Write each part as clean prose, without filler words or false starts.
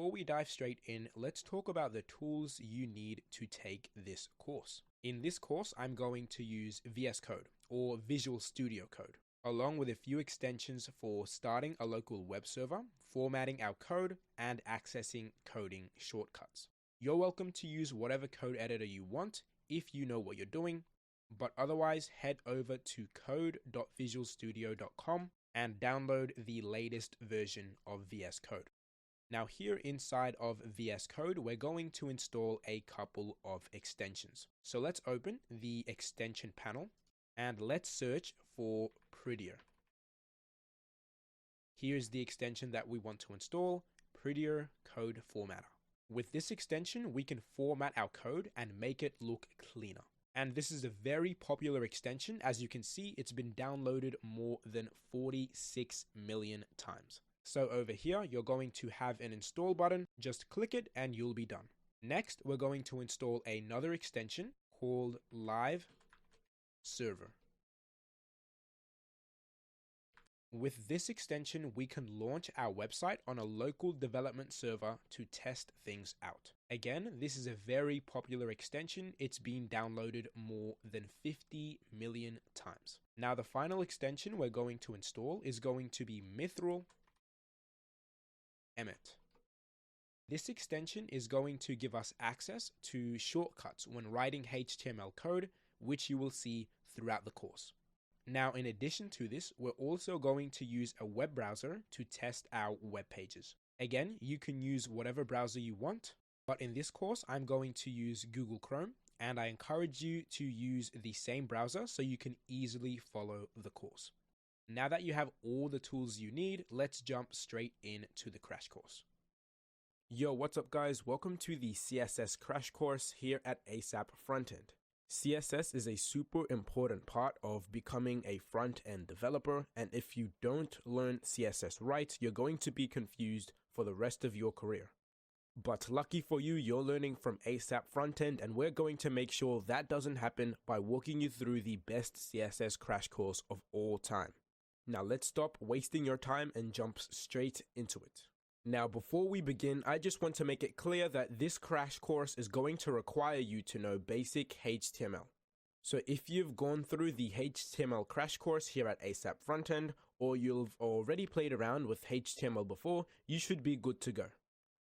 before we dive straight in, let's talk about the tools you need to take this course. In this course, I'm going to use VS Code or Visual Studio Code, along with a few extensions for starting a local web server, formatting our code, and accessing coding shortcuts. You're welcome to use whatever code editor you want if you know what you're doing, but otherwise head over to code.visualstudio.com and download the latest version of VS Code. Now here inside of VS Code, we're going to install a couple of extensions. So let's open the extension panel and let's search for Prettier. Here's the extension that we want to install, Prettier Code Formatter. With this extension, we can format our code and make it look cleaner. And this is a very popular extension. As you can see, it's been downloaded more than 46 million times. So over here, you're going to have an install button. Just click it and you'll be done. Next, we're going to install another extension called Live Server. With this extension, we can launch our website on a local development server to test things out. Again, this is a very popular extension. It's been downloaded more than 50 million times. Now, the final extension we're going to install is going to be Mithril Emmet. This extension is going to give us access to shortcuts when writing HTML code, which you will see throughout the course. Now, in addition to this, we're also going to use a web browser to test our web pages. Again, you can use whatever browser you want, but in this course, I'm going to use Google Chrome, and I encourage you to use the same browser so you can easily follow the course. Now that you have all the tools you need, let's jump straight into the crash course. Yo, what's up guys? Welcome to the CSS crash course here at ASAP Frontend. CSS is a super important part of becoming a front-end developer, and if you don't learn CSS right, you're going to be confused for the rest of your career. But lucky for you, you're learning from ASAP Frontend, and we're going to make sure that doesn't happen by walking you through the best CSS crash course of all time. Now let's stop wasting your time and jump straight into it. Now, before we begin, I just want to make it clear that this crash course is going to require you to know basic HTML. So if you've gone through the HTML crash course here at ASAP Frontend, or you've already played around with HTML before, you should be good to go.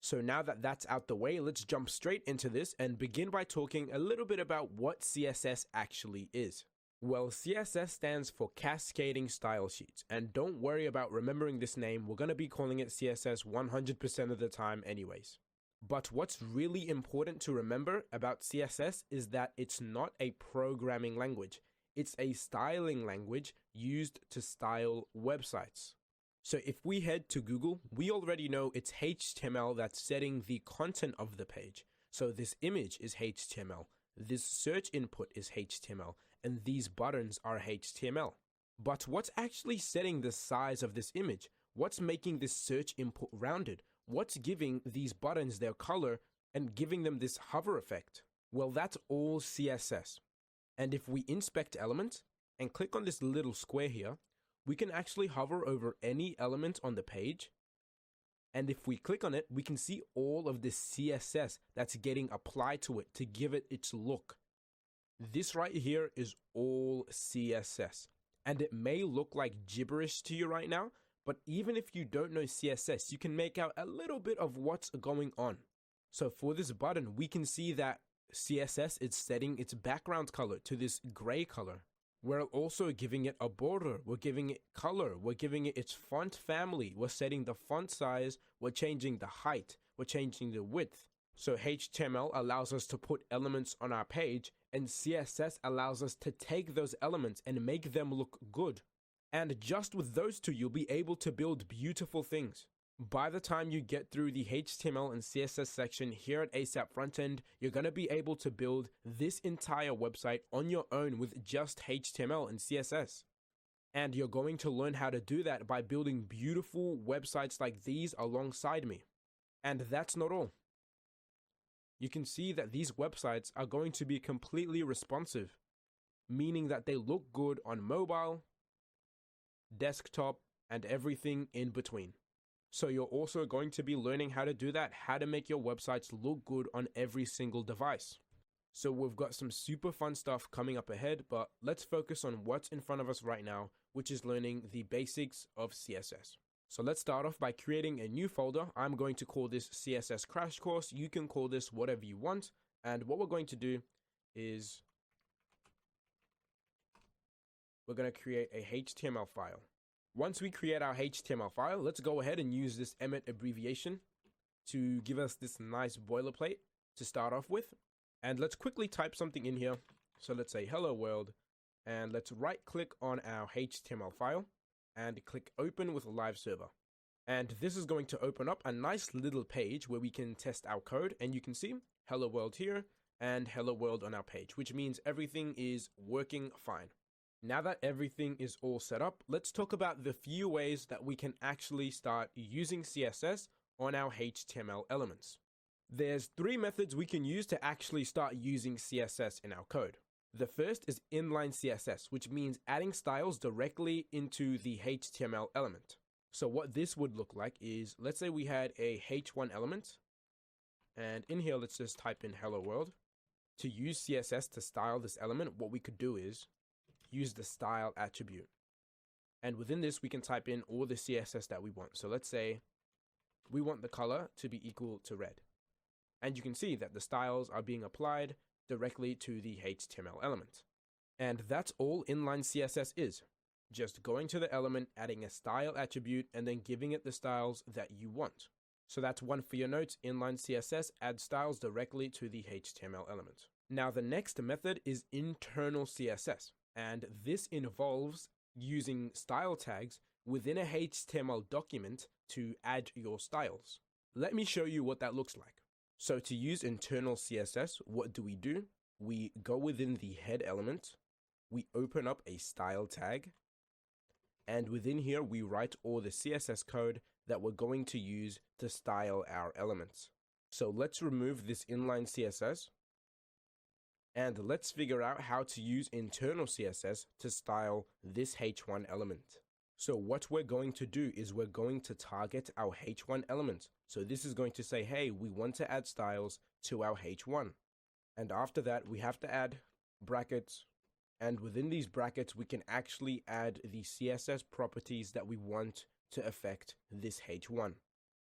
So now that that's out the way, let's jump straight into this and begin by talking a little bit about what CSS actually is. Well, CSS stands for Cascading Style Sheets, and don't worry about remembering this name, we're going to be calling it CSS 100% of the time anyways. But what's really important to remember about CSS is that it's not a programming language, it's a styling language used to style websites. So if we head to Google, we already know it's HTML that's setting the content of the page. So this image is HTML, this search input is HTML, and these buttons are HTML. But what's actually setting the size of this image? What's making this search input rounded? What's giving these buttons their color and giving them this hover effect? Well, that's all CSS. And if we inspect elements and click on this little square here, we can actually hover over any element on the page. And if we click on it, we can see all of this CSS that's getting applied to it to give it its look. This right here is all CSS, and it may look like gibberish to you right now, but even if you don't know CSS, you can make out a little bit of what's going on. So for this button, we can see that CSS is setting its background color to this gray color. We're also giving it a border, we're giving it color, we're giving it its font family, we're setting the font size, we're changing the height, we're changing the width. So HTML allows us to put elements on our page, and CSS allows us to take those elements and make them look good. And just with those two, you'll be able to build beautiful things. By the time you get through the HTML and CSS section here at ASAP Frontend, you're going to be able to build this entire website on your own with just HTML and CSS. And you're going to learn how to do that by building beautiful websites like these alongside me. And that's not all. You can see that these websites are going to be completely responsive, meaning that they look good on mobile, desktop, and everything in between. So you're also going to be learning how to do that, how to make your websites look good on every single device. So we've got some super fun stuff coming up ahead, but let's focus on what's in front of us right now, which is learning the basics of CSS. So let's start off by creating a new folder. I'm going to call this CSS Crash Course. You can call this whatever you want. And what we're going to do is we're going to create a HTML file. Once we create our HTML file, let's go ahead and use this Emmet abbreviation to give us this nice boilerplate to start off with. And let's quickly type something in here. So let's say hello world, and let's right click on our HTML file and click open with a live server. And this is going to open up a nice little page where we can test our code, and you can see hello world here and hello world on our page, which means everything is working fine. Now that everything is all set up, let's talk about the few ways that we can actually start using CSS on our HTML elements. There's 3 methods we can use to actually start using CSS in our code. The first is inline CSS, which means adding styles directly into the HTML element. So what this would look like is, let's say we had a H1 element, and in here let's just type in hello world. To use CSS to style this element, what we could do is use the style attribute. And within this, we can type in all the CSS that we want. So let's say we want the color to be equal to red. And you can see that the styles are being applied directly to the HTML element. And that's all inline CSS is. Just going to the element, adding a style attribute, and then giving it the styles that you want. So that's one for your notes. Inline CSS adds styles directly to the HTML element. Now the next method is internal CSS. And this involves using style tags within a HTML document to add your styles. Let me show you what that looks like. So to use internal CSS, what do? We go within the head element, we open up a style tag, and within here we write all the CSS code that we're going to use to style our elements. So let's remove this inline CSS. And let's figure out how to use internal CSS to style this H1 element. So what we're going to do is we're going to target our H1 element. So this is going to say, hey, we want to add styles to our H1. And after that, we have to add brackets. And within these brackets, we can actually add the CSS properties that we want to affect this H1.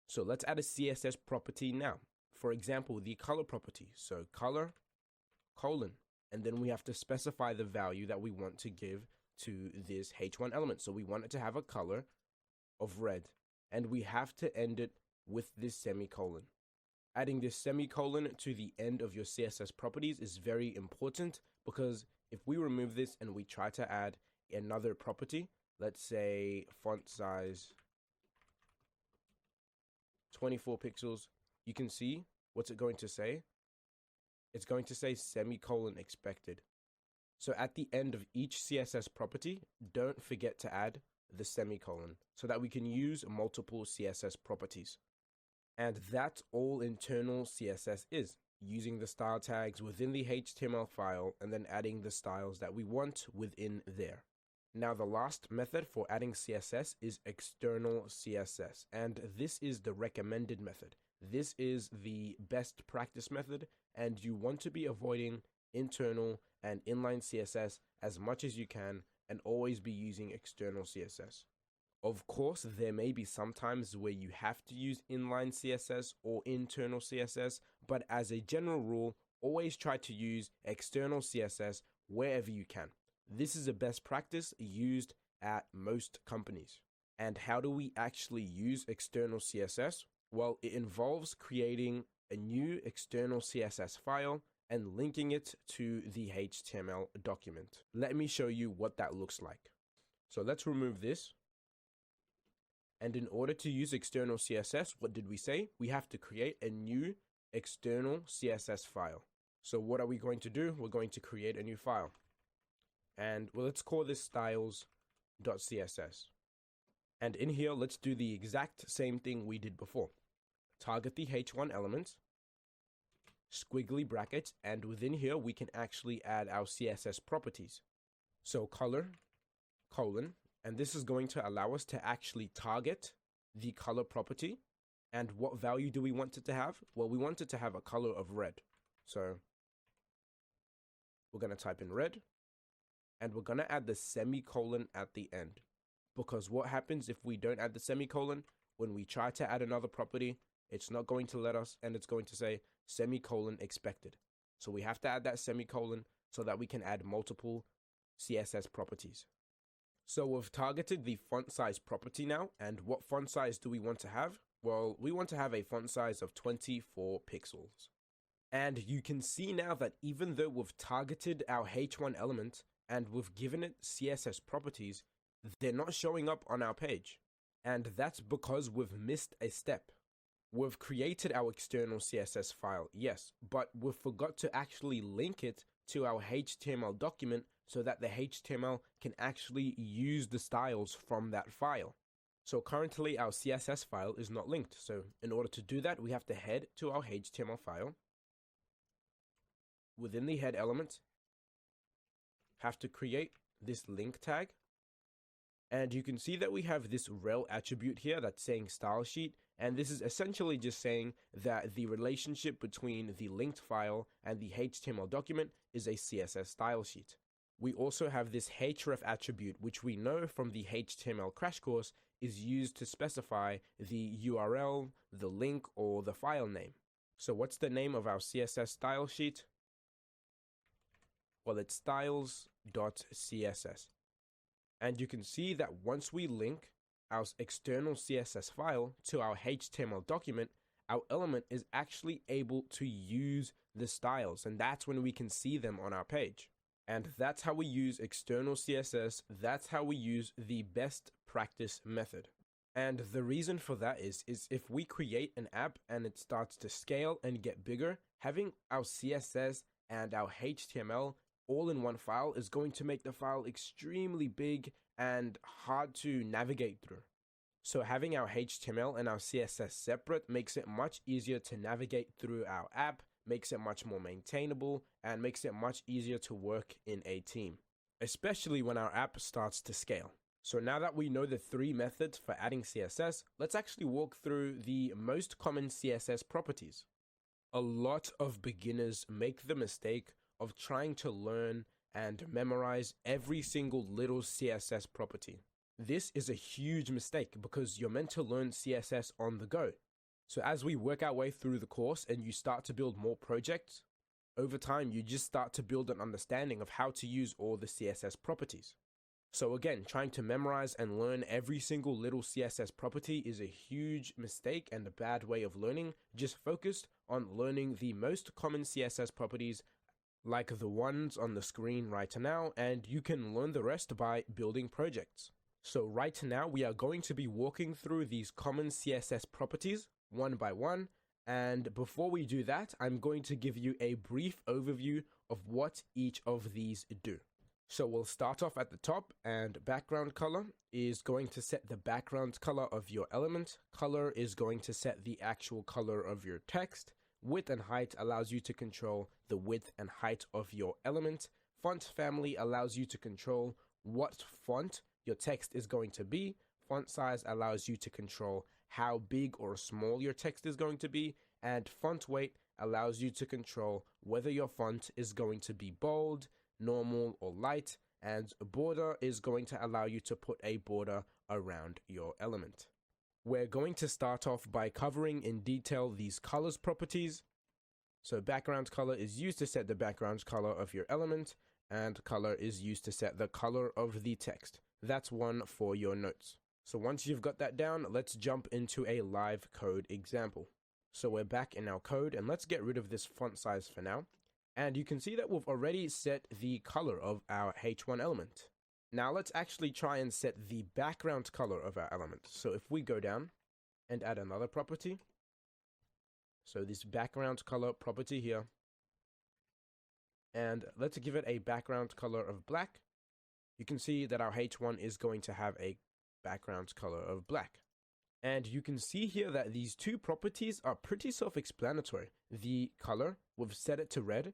So let's add a CSS property now. For example, the color property. So color, colon, and then we have to specify the value that we want to give to this H1 element. So we want it to have a color of red, and we have to end it with this semicolon. Adding this semicolon to the end of your CSS properties is very important, because if we remove this and we try to add another property, let's say font size 24 pixels, you can see what's it going to say? It's going to say semicolon expected. So at the end of each CSS property, don't forget to add the semicolon so that we can use multiple CSS properties. And that's all internal CSS is, using the style tags within the HTML file and then adding the styles that we want within there. Now the last method for adding CSS is external CSS, and this is the recommended method. This is the best practice method, and you want to be avoiding internal and inline CSS as much as you can, and always be using external CSS. Of course, there may be some times where you have to use inline CSS or internal CSS, but as a general rule, always try to use external CSS wherever you can. This is a best practice used at most companies. And how do we actually use external CSS? Well, it involves creating a new external CSS file and linking it to the HTML document. Let me show you what that looks like. So let's remove this. And in order to use external CSS, what did we say? We have to create a new external CSS file. So what are we going to do? We're going to create a new file. And well, let's call this styles.css. And in here, let's do the exact same thing we did before. Target the H1 element, squiggly brackets, and within here, we can actually add our CSS properties. So color, colon, and this is going to allow us to actually target the color property. And what value do we want it to have? Well, we want it to have a color of red. So we're going to type in red, and we're going to add the semicolon at the end. Because what happens if we don't add the semicolon? When we try to add another property, it's not going to let us, and it's going to say semicolon expected. So we have to add that semicolon so that we can add multiple CSS properties. So we've targeted the font size property now, and what font size do we want to have? Well, we want to have a font size of 24 pixels. And you can see now that even though we've targeted our H1 element and we've given it CSS properties, they're not showing up on our page. And that's because we've missed a step. We've created our external CSS file, yes, but we forgot to actually link it to our HTML document so that the HTML can actually use the styles from that file. So currently our CSS file is not linked. So in order to do that, we have to head to our HTML file. Within the head element, have to create this link tag. And you can see that we have this rel attribute here that's saying style sheet. And this is essentially just saying that the relationship between the linked file and the HTML document is a CSS style sheet. We also have this href attribute, which we know from the HTML crash course is used to specify the URL, the link, or the file name. So what's the name of our CSS style sheet? Well, it's styles.css. And you can see that once we link our external CSS file to our HTML document, our element is actually able to use the styles, and that's when we can see them on our page. And that's how we use external CSS. That's how we use the best practice method. And the reason for that is if we create an app and it starts to scale and get bigger, having our CSS and our HTML all in one file is going to make the file extremely big and hard to navigate through. So having our HTML and our CSS separate makes it much easier to navigate through our app, makes it much more maintainable, and makes it much easier to work in a team, especially when our app starts to scale. So now that we know the 3 methods for adding CSS, let's actually walk through the most common CSS properties. A lot of beginners make the mistake of trying to learn and memorize every single little CSS property. This is a huge mistake because you're meant to learn CSS on the go. So as we work our way through the course and you start to build more projects, over time you just start to build an understanding of how to use all the CSS properties. So again, trying to memorize and learn every single little CSS property is a huge mistake and a bad way of learning. Just focus on learning the most common CSS properties like the ones on the screen right now, and you can learn the rest by building projects. So right now we are going to be walking through these common CSS properties one by one, and before we do that, I'm going to give you a brief overview of what each of these do. So we'll start off at the top, and background color is going to set the background color of your element. Color is going to set the actual color of your text. Width and height allows you to control the width and height of your element. Font family allows you to control what font your text is going to be. Font size allows you to control how big or small your text is going to be. And font weight allows you to control whether your font is going to be bold, normal, or light. And border is going to allow you to put a border around your element. We're going to start off by covering in detail these colors properties. So background color is used to set the background color of your element, and color is used to set the color of the text. That's one for your notes. So once you've got that down, let's jump into a live code example. So we're back in our code, and let's get rid of this font size for now. And you can see that we've already set the color of our H1 element. Now let's actually try and set the background color of our element. So if we go down and add another property, so this background color property here, and let's give it a background color of black, you can see that our H1 is going to have a background color of black. And you can see here that these 2 properties are pretty self-explanatory. The color, we've set it to red.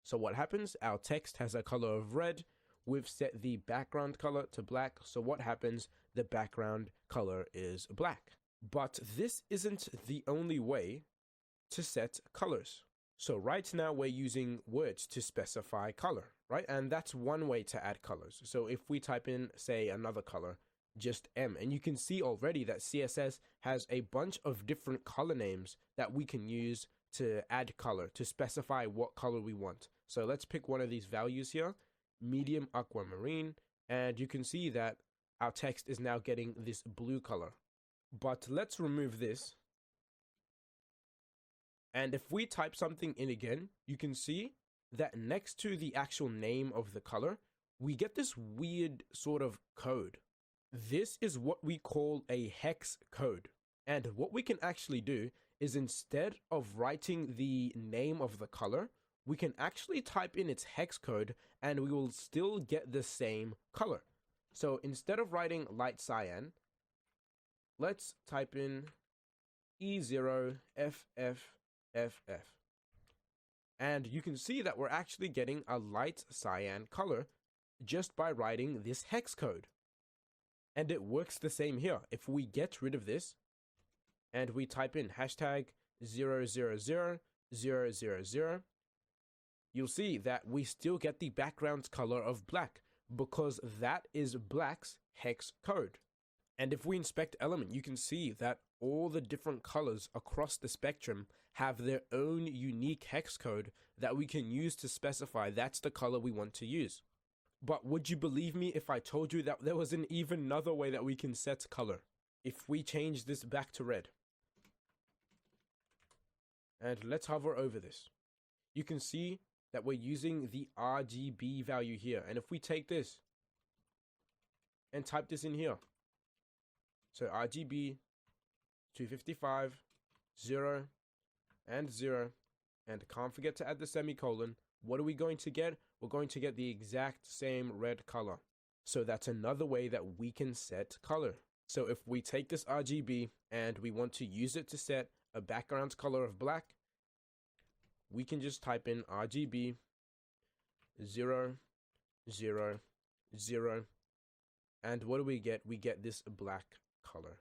So what happens? Our text has a color of red. We've set the background color to black. So what happens? The background color is black. But this isn't the only way to set colors. So right now we're using words to specify color, right? And that's one way to add colors. So if we type in, say, another color, just M, and you can see already that CSS has a bunch of different color names that we can use to add color, to specify what color we want. So let's pick one of these values here, medium aquamarine, and you can see that our text is now getting this blue color. But let's remove this. And if we type something in again, you can see that next to the actual name of the color, we get this weird sort of code. This is what we call a hex code. And what we can actually do is, instead of writing the name of the color, we can actually type in its hex code and we will still get the same color. So instead of writing light cyan, let's type in E0FFFF. And you can see that we're actually getting a light cyan color just by writing this hex code. And it works the same here. If we get rid of this and we type in hashtag 0000000, you'll see that we still get the background color of black, because that is black's hex code. And if we inspect element, you can see that all the different colors across the spectrum have their own unique hex code that we can use to specify that's the color we want to use. But would you believe me if I told you that there was an even another way that we can set color? If we change this back to red, and let's hover over this, you can see that we're using the RGB value here. And if we take this and type this in here, so RGB 255, 0, and 0, and can't forget to add the semicolon, what are we going to get? We're going to get the exact same red color. So that's another way that we can set color. So if we take this RGB and we want to use it to set a background color of black, we can just type in RGB 0, 0, 0, and what do we get? We get this black color.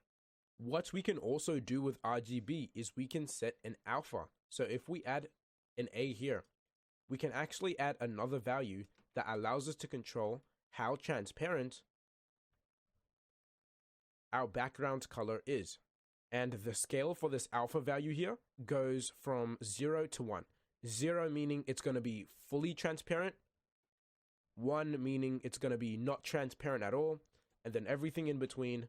What we can also do with RGB is we can set an alpha. So if we add an A here, we can actually add another value that allows us to control how transparent our background color is. And the scale for this alpha value here goes from 0 to 1. 0 meaning it's going to be fully transparent, 1 meaning it's going to be not transparent at all, and then everything in between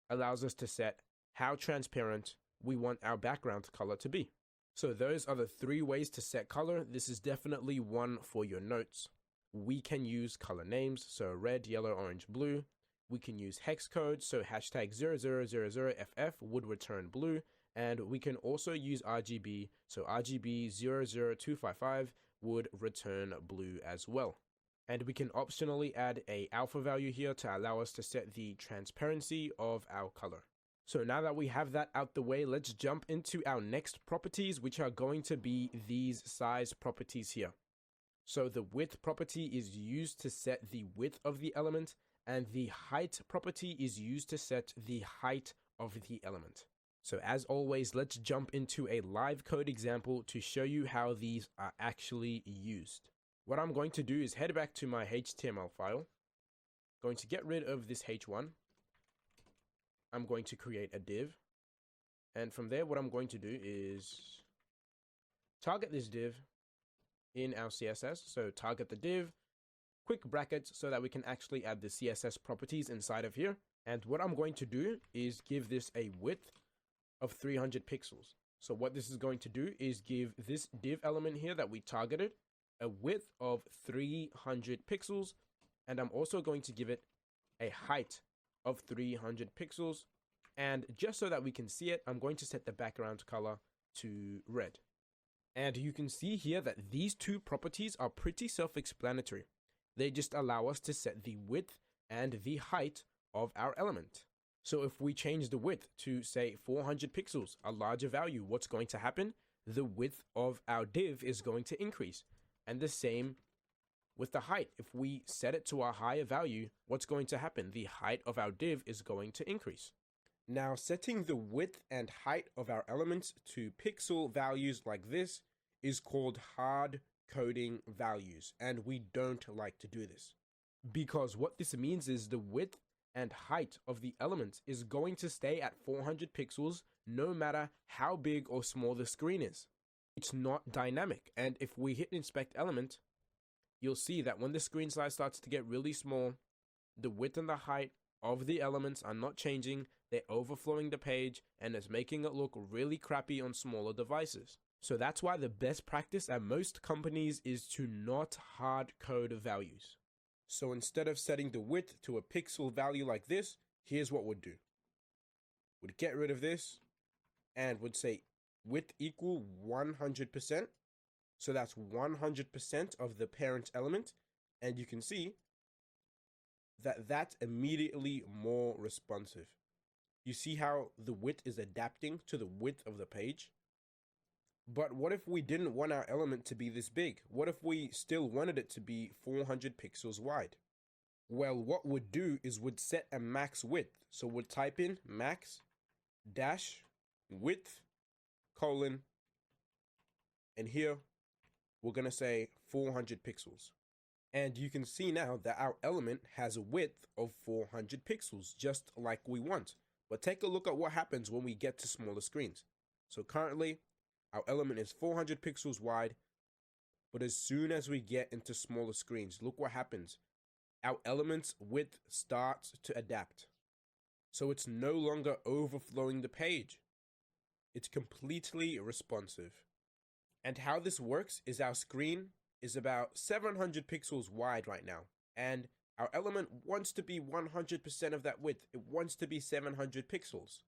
allows us to set how transparent we want our background color to be. So those are the 3 ways to set color. This is definitely one for your notes. We can use color names, so red, yellow, orange, blue. We can use hex code, so hashtag 0000FF would return blue. And we can also use RGB, so RGB 00255 would return blue as well. And we can optionally add a alpha value here to allow us to set the transparency of our color. So now that we have that out the way, let's jump into our next properties, which are going to be these size properties here. So the width property is used to set the width of the element, and the height property is used to set the height of the element. So as always, let's jump into a live code example to show you how these are actually used. What I'm going to do is head back to my HTML file, going to get rid of this H1. I'm going to create a div, and from there what I'm going to do is target this div in our CSS. So target the div, quick brackets, so that we can actually add the CSS properties inside of here. And what I'm going to do is give this a width of 300 pixels. So what this is going to do is give this div element here that we targeted a width of 300 pixels, and I'm also going to give it a height of 300 pixels. And just so that we can see it, I'm going to set the background color to red. And you can see here that these 2 properties are pretty self-explanatory. They just allow us to set the width and the height of our element. So if we change the width to, say, 400 pixels, a larger value, what's going to happen? The width of our div is going to increase. And the same with the height. If we set it to a higher value, what's going to happen? The height of our div is going to increase. Now, setting the width and height of our elements to pixel values like this is called hard coding values, and we don't like to do this. Because what this means is the width and height of the element is going to stay at 400 pixels no matter how big or small the screen is. It's not dynamic, and if we hit inspect element, you'll see that when the screen size starts to get really small, the width and the height of the elements are not changing, they're overflowing the page, and it's making it look really crappy on smaller devices. So that's why the best practice at most companies is to not hard code values. So instead of setting the width to a pixel value like this, here's what we'd do. We'd get rid of this and would say width equal 100%. So that's 100% of the parent element. And you can see that that's immediately more responsive. You see how the width is adapting to the width of the page? But what if we didn't want our element to be this big? What if we still wanted it to be 400 pixels wide? Well, what we'd do is we'd set a max width. So we'd type in max dash width colon, and here we're going to say 400 pixels. And you can see now that our element has a width of 400 pixels, just like we want. But take a look at what happens when we get to smaller screens. So currently, our element is 400 pixels wide, but as soon as we get into smaller screens, look what happens. Our element's width starts to adapt. So it's no longer overflowing the page. It's completely responsive. And how this works is our screen is about 700 pixels wide right now, and our element wants to be 100% of that width. It wants to be 700 pixels.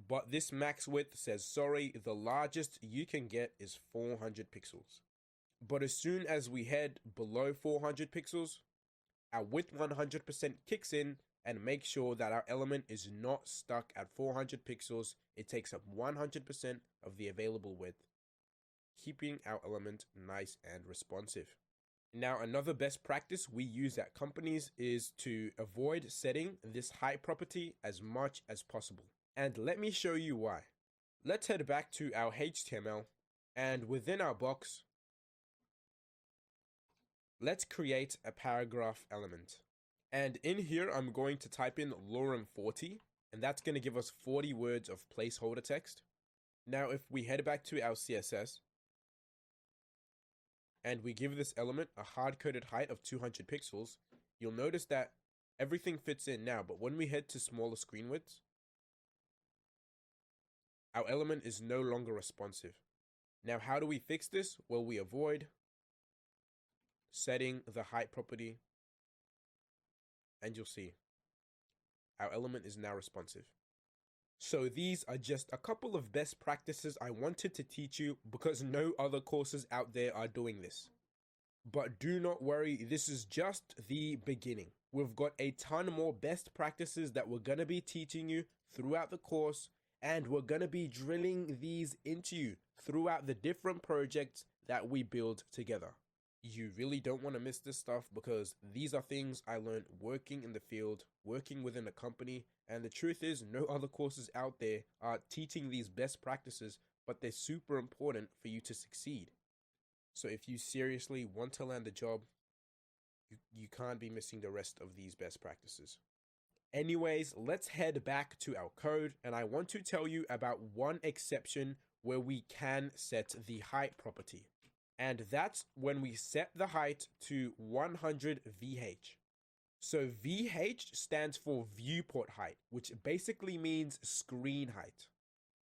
But this max width says, sorry, the largest you can get is 400 pixels. But as soon as we head below 400 pixels, our width 100% kicks in and makes sure that our element is not stuck at 400 pixels. It takes up 100% of the available width, keeping our element nice and responsive. Now, another best practice we use at companies is to avoid setting this height property as much as possible. And let me show you why. Let's head back to our HTML, and within our box, let's create a paragraph element. And in here, I'm going to type in lorem 40, and that's going to give us 40 words of placeholder text. Now, if we head back to our CSS, and we give this element a hard-coded height of 200 pixels, you'll notice that everything fits in now, but when we head to smaller screen widths, our element is no longer responsive. Now, how do we fix this? Well, we avoid setting the height property, and you'll see our element is now responsive. So these are just a couple of best practices I wanted to teach you because no other courses out there are doing this. But do not worry, this is just the beginning. We've got a ton more best practices that we're going to be teaching you throughout the course, and we're going to be drilling these into you throughout the different projects that we build together. You really don't want to miss this stuff because these are things I learned working in the field, working within a company, and the truth is no other courses out there are teaching these best practices, but they're super important for you to succeed. So if you seriously want to land a job, you can't be missing the rest of these best practices. Anyways, let's head back to our code, and I want to tell you about one exception where we can set the height property. And that's when we set the height to 100 VH. So VH stands for viewport height, which basically means screen height.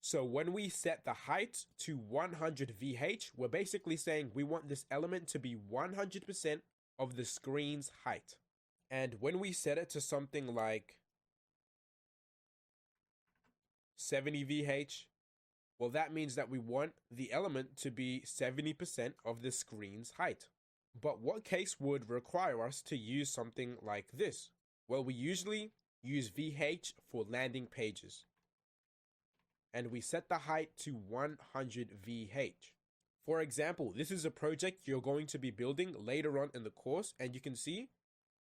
So when we set the height to 100 VH, we're basically saying we want this element to be 100% of the screen's height. And when we set it to something like 70 VH, well, that means that we want the element to be 70% of the screen's height. But what case would require us to use something like this? Well, we usually use VH for landing pages. And we set the height to 100 VH. For example, this is a project you're going to be building later on in the course, and you can see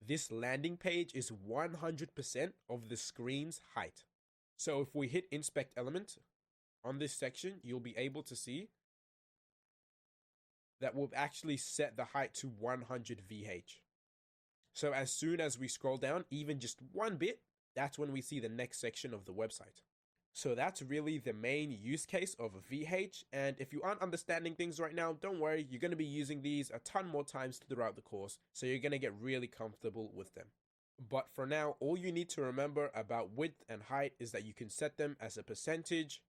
this landing page is 100% of the screen's height. So if we hit inspect element on this section, you'll be able to see that we've actually set the height to 100 VH. So as soon as we scroll down, even just one bit, that's when we see the next section of the website. So that's really the main use case of a VH. And if you aren't understanding things right now, don't worry, you're going to be using these a ton more times throughout the course. So you're going to get really comfortable with them. But for now, all you need to remember about width and height is that you can set them as a percentage,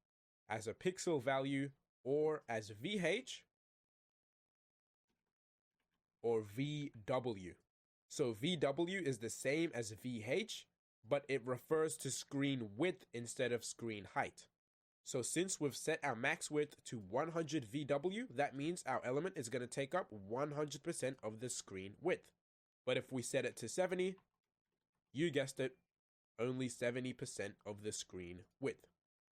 as a pixel value, or as VH or VW. So VW is the same as VH, but it refers to screen width instead of screen height. So since we've set our max width to 100 VW, that means our element is going to take up 100% of the screen width. But if we set it to 70, you guessed it, only 70% of the screen width.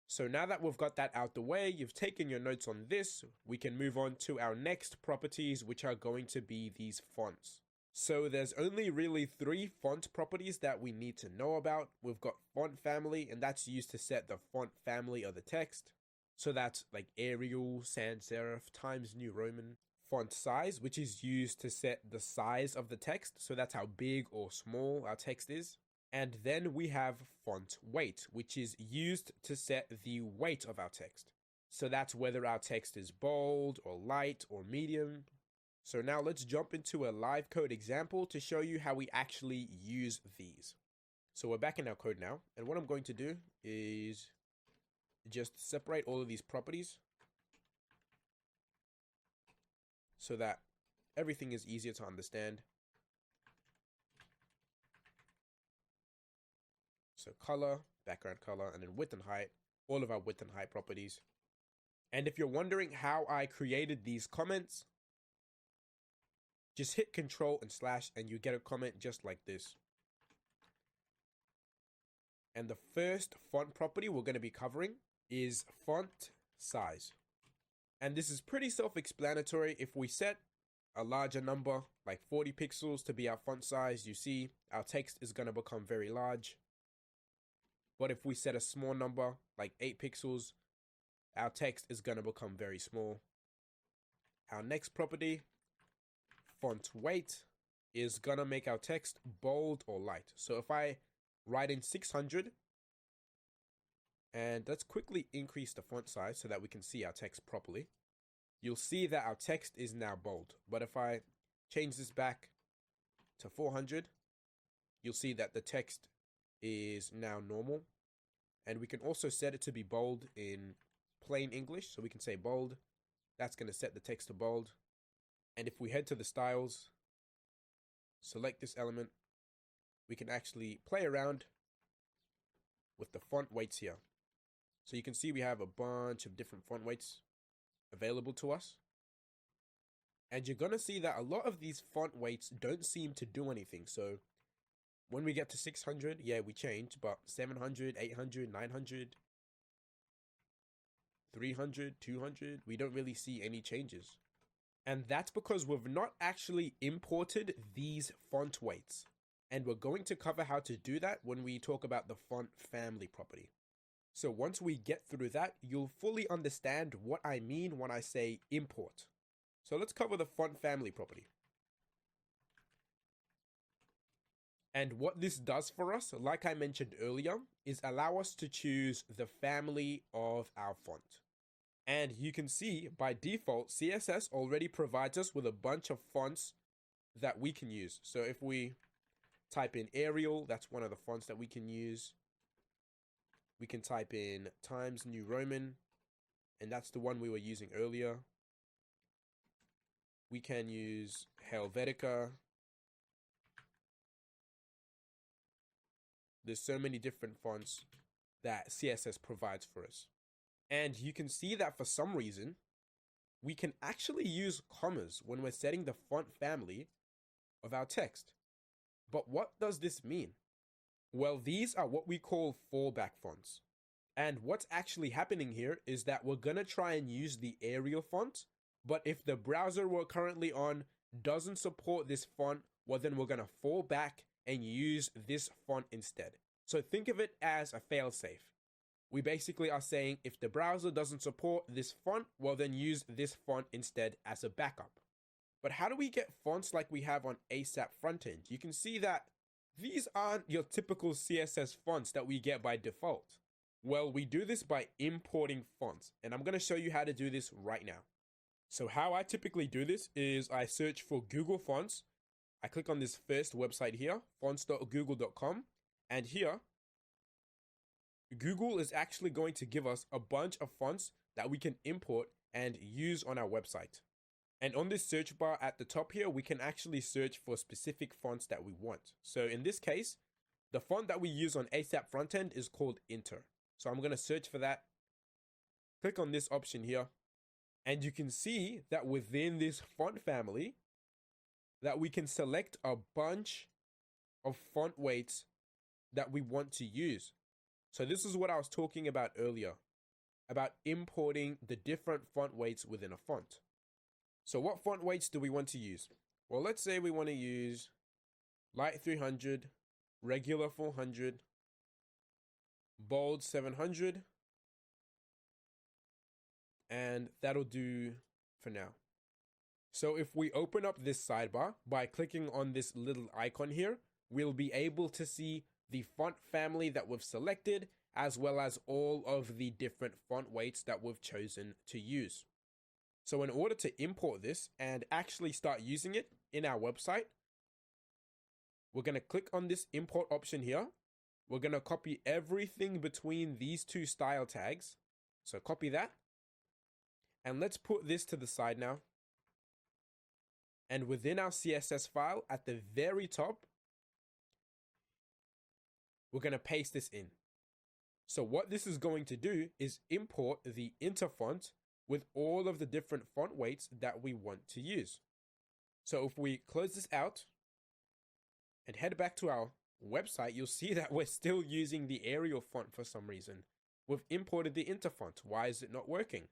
So now that we've got that out the way, you've taken your notes on this, we can move on to our next properties, which are going to be these fonts. So there's only really 3 font properties that we need to know about. We've got font family, and that's used to set the font family of the text. So that's like Arial, Sans Serif, Times New Roman. Font size, which is used to set the size of the text. So that's how big or small our text is. And then we have font weight, which is used to set the weight of our text. So that's whether our text is bold or light or medium. So now let's jump into a live code example to show you how we actually use these. So we're back in our code now. And what I'm going to do is just separate all of these properties so that everything is easier to understand. So color, background color, and then width and height, all of our width and height properties. And if you're wondering how I created these comments, just hit Control and slash and you get a comment just like this. And the first font property we're going to be covering is font size. And this is pretty self-explanatory. If we set a larger number, like 40 pixels to be our font size, you see our text is going to become very large. But if we set a small number, like 8 pixels, our text is going to become very small. Our next property, font weight, is going to make our text bold or light. So if I write in 600, and let's quickly increase the font size so that we can see our text properly, you'll see that our text is now bold. But if I change this back to 400, you'll see that the text is now normal. And we can also set it to be bold in plain English. So we can say bold. That's going to set the text to bold. And if we head to the styles, select this element, we can actually play around with the font weights here. So you can see we have a bunch of different font weights available to us. And you're going to see that a lot of these font weights don't seem to do anything. So when we get to 600, yeah, we change, but 700, 800, 900, 300, 200, we don't really see any changes. And that's because we've not actually imported these font weights. And we're going to cover how to do that when we talk about the font family property. So once we get through that, you'll fully understand what I mean when I say import. So let's cover the font family property. And what this does for us, like I mentioned earlier, is allow us to choose the family of our font. And you can see by default, CSS already provides us with a bunch of fonts that we can use. So if we type in Arial, that's one of the fonts that we can use. We can type in Times New Roman, and that's the one we were using earlier. We can use Helvetica. There's so many different fonts that CSS provides for us. And you can see that for some reason, we can actually use commas when we're setting the font family of our text. But what does this mean? Well, these are what we call fallback fonts. And what's actually happening here is that we're going to try and use the Arial font, but if the browser we're currently on doesn't support this font, well, then we're going to fall back and use this font instead. So think of it as a failsafe. We basically are saying if the browser doesn't support this font, well then use this font instead as a backup. But how do we get fonts like we have on ASAP Frontend? You can see that these aren't your typical CSS fonts that we get by default. Well, we do this by importing fonts, and I'm going to show you how to do this right now. So how I typically do this is I search for Google fonts. I click on this first website here, fonts.google.com, and here, Google is actually going to give us a bunch of fonts that we can import and use on our website. And on this search bar at the top here, we can actually search for specific fonts that we want. So in this case, the font that we use on ASAP Frontend is called Inter. So I'm going to search for that. Click on this option here. And you can see that within this font family, that we can select a bunch of font weights that we want to use. So this is what I was talking about earlier, about importing the different font weights within a font. So what font weights do we want to use? Well, let's say we want to use light 300, regular 400, bold 700, and that'll do for now. So if we open up this sidebar by clicking on this little icon here, we'll be able to see the font family that we've selected, as well as all of the different font weights that we've chosen to use. So in order to import this and actually start using it in our website, we're going to click on this import option here. We're going to copy everything between these two style tags. So copy that. And let's put this to the side now. And within our CSS file at the very top, we're going to paste this in. So what this is going to do is import the Inter font with all of the different font weights that we want to use. So if we close this out and head back to our website, you'll see that we're still using the Arial font for some reason. We've imported the Inter font. Why is it not working?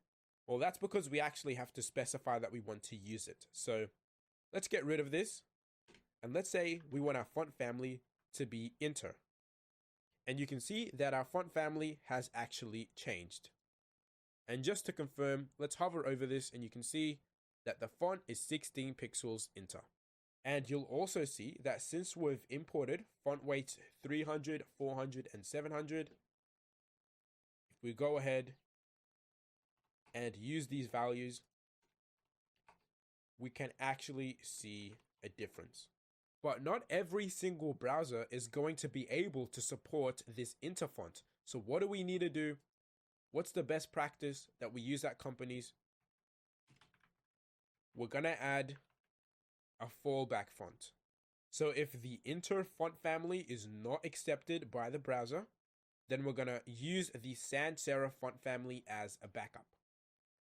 Well, that's because we actually have to specify that we want to use it. So let's get rid of this. And let's say we want our font family to be Inter. And you can see that our font family has actually changed. And just to confirm, let's hover over this and you can see that the font is 16 pixels Inter. And you'll also see that since we've imported font weights 300, 400, and 700, if we go ahead and use these values, we can actually see a difference. But not every single browser is going to be able to support this Inter font. So what do we need to do? What's the best practice that we use at companies? We're going to add a fallback font. So if the Inter font family is not accepted by the browser, then we're going to use the sans serif font family as a backup.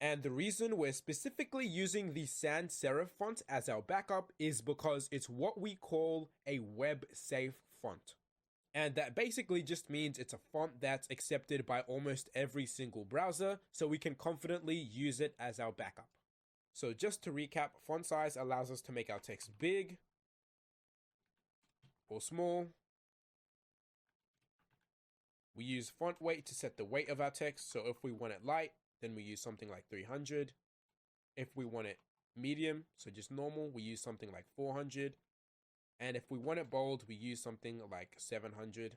And the reason we're specifically using the sans serif font as our backup is because it's what we call a web-safe font. And that basically just means it's a font that's accepted by almost every single browser, so we can confidently use it as our backup. So just to recap, font size allows us to make our text big or small. We use font weight to set the weight of our text. So if we want it light, then we use something like 300. If we want it medium, so just normal, we use something like 400. And if we want it bold, we use something like 700.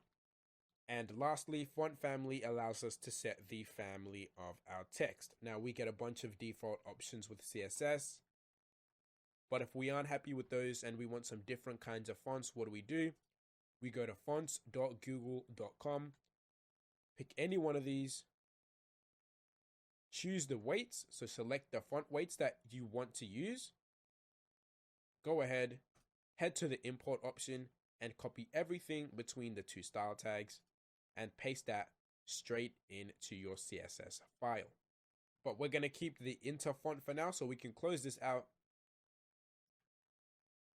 And lastly, font family allows us to set the family of our text. Now we get a bunch of default options with CSS. But if we aren't happy with those and we want some different kinds of fonts, what do? We go to fonts.google.com, pick any one of these, choose the weights, so select the font weights that you want to use. Go ahead, head to the import option and copy everything between the two style tags and paste that straight into your CSS file. But we're going to keep the Inter font for now, so we can close this out.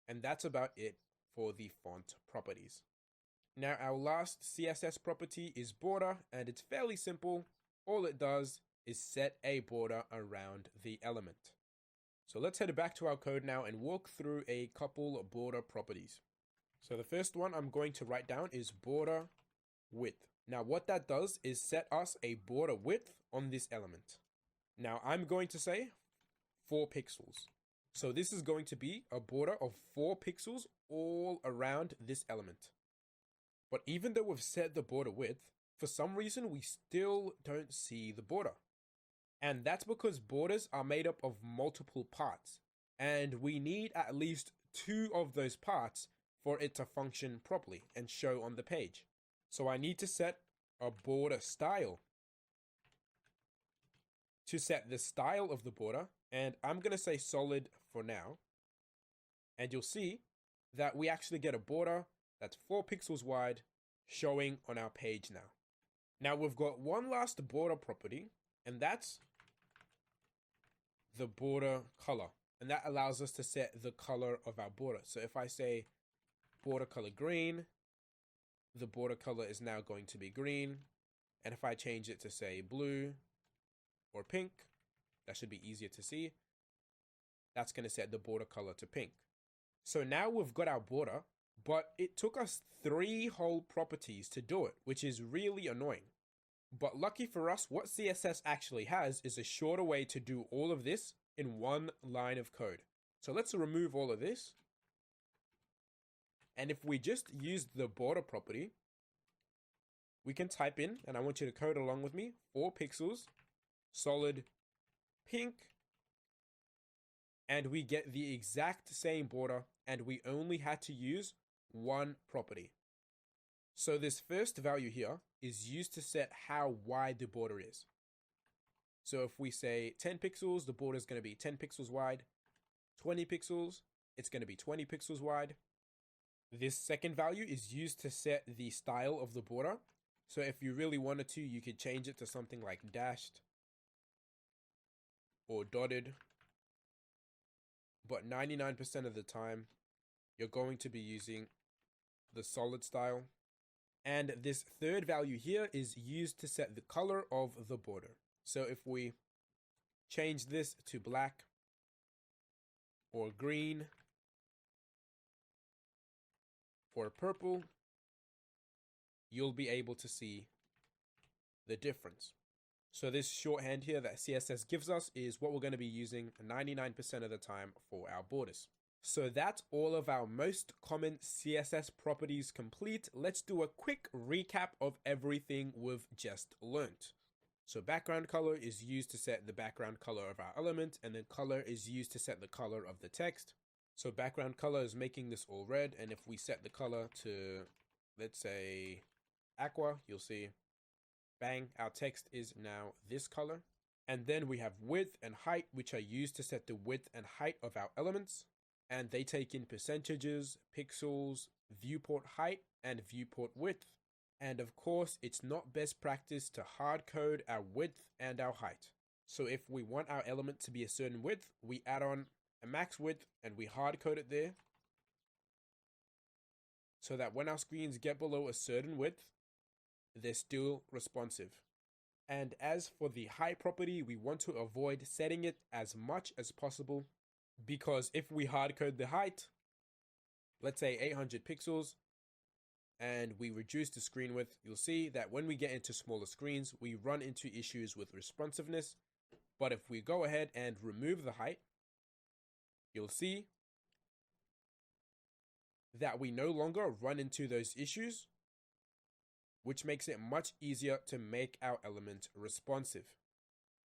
And that's about it for the font properties. Now our last CSS property is border, and it's fairly simple. All it does is set a border around the element. So let's head back to our code now and walk through a couple border properties. So the first one I'm going to write down is border width. Now what that does is set us a border width on this element. Now I'm going to say 4 pixels. So this is going to be a border of 4 pixels all around this element. But even though we've set the border width, for some reason we still don't see the border. And that's because borders are made up of multiple parts, and we need at least 2 of those parts for it to function properly and show on the page. So I need to set a border style to set the style of the border, and I'm going to say solid for now. And you'll see that we actually get a border that's 4 pixels wide showing on our page now. Now we've got one last border property, and that's the border color. And that allows us to set the color of our border. So if I say border color green, the border color is now going to be green. And if I change it to say blue or pink, that should be easier to see. That's going to set the border color to pink. So now we've got our border, but it took us 3 whole properties to do it, which is really annoying. But lucky for us, what CSS actually has is a shorter way to do all of this in one line of code. So let's remove all of this. And if we just use the border property, we can type in, and I want you to code along with me, 4 pixels, solid, pink, and we get the exact same border, and we only had to use one property. So this first value here is used to set how wide the border is. So if we say 10 pixels, the border is going to be 10 pixels wide. 20 pixels, it's going to be 20 pixels wide. This second value is used to set the style of the border. So if you really wanted to, you could change it to something like dashed or dotted. But 99% of the time, you're going to be using the solid style. And this third value here is used to set the color of the border. So if we change this to black or green or purple, you'll be able to see the difference. So this shorthand here that CSS gives us is what we're going to be using 99% of the time for our borders. So that's all of our most common CSS properties complete. Let's do a quick recap of everything we've just learned. So background color is used to set the background color of our element, and then color is used to set the color of the text. So background color is making this all red, and if we set the color to, let's say, aqua, you'll see, bang, our text is now this color. And then we have width and height, which are used to set the width and height of our elements. And they take in percentages, pixels, viewport height, and viewport width. And of course, it's not best practice to hard code our width and our height. So if we want our element to be a certain width, we add on a max width and we hard code it there, so that when our screens get below a certain width, they're still responsive. And as for the height property, we want to avoid setting it as much as possible, because if we hard code the height, let's say 800 pixels, and we reduce the screen width, you'll see that when we get into smaller screens, we run into issues with responsiveness. But if we go ahead and remove the height, you'll see that we no longer run into those issues, which makes it much easier to make our element responsive.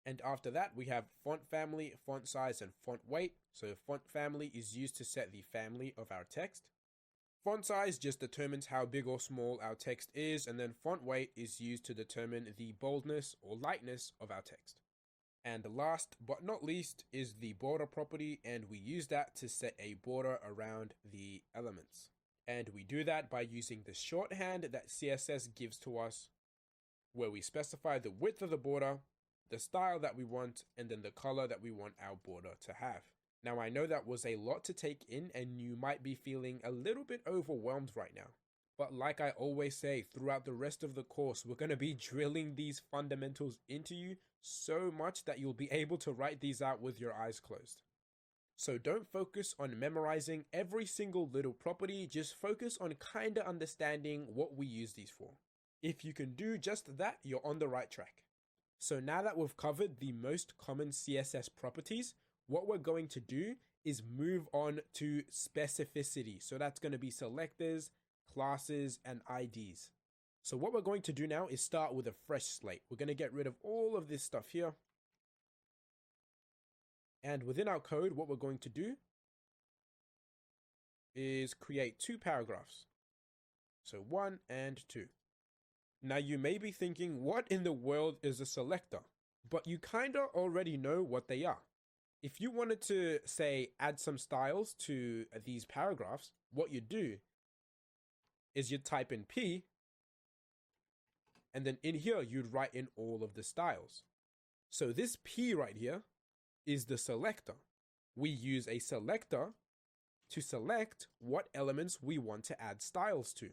And after that, we have font family, font size, and font weight. So font family is used to set the family of our text. Font size just determines how big or small our text is, and then font weight is used to determine the boldness or lightness of our text. And last but not least is the border property, and we use that to set a border around the elements. And we do that by using the shorthand that CSS gives to us, where we specify the width of the border, the style that we want, and then the color that we want our border to have. Now, I know that was a lot to take in, and you might be feeling a little bit overwhelmed right now. But like I always say, throughout the rest of the course, we're going to be drilling these fundamentals into you so much that you'll be able to write these out with your eyes closed. So don't focus on memorizing every single little property, just focus on kind of understanding what we use these for. If you can do just that, you're on the right track. So now that we've covered the most common CSS properties, what we're going to do is move on to specificity. So that's going to be selectors, classes, and IDs. So what we're going to do now is start with a fresh slate. We're going to get rid of all of this stuff here. And within our code, what we're going to do is create 2 paragraphs. So 1 and 2. Now you may be thinking, what in the world is a selector? But you kinda already know what they are. If you wanted to, say, add some styles to these paragraphs, what you do is you type in P, and then in here you'd write in all of the styles. So this P right here is the selector. We use a selector to select what elements we want to add styles to.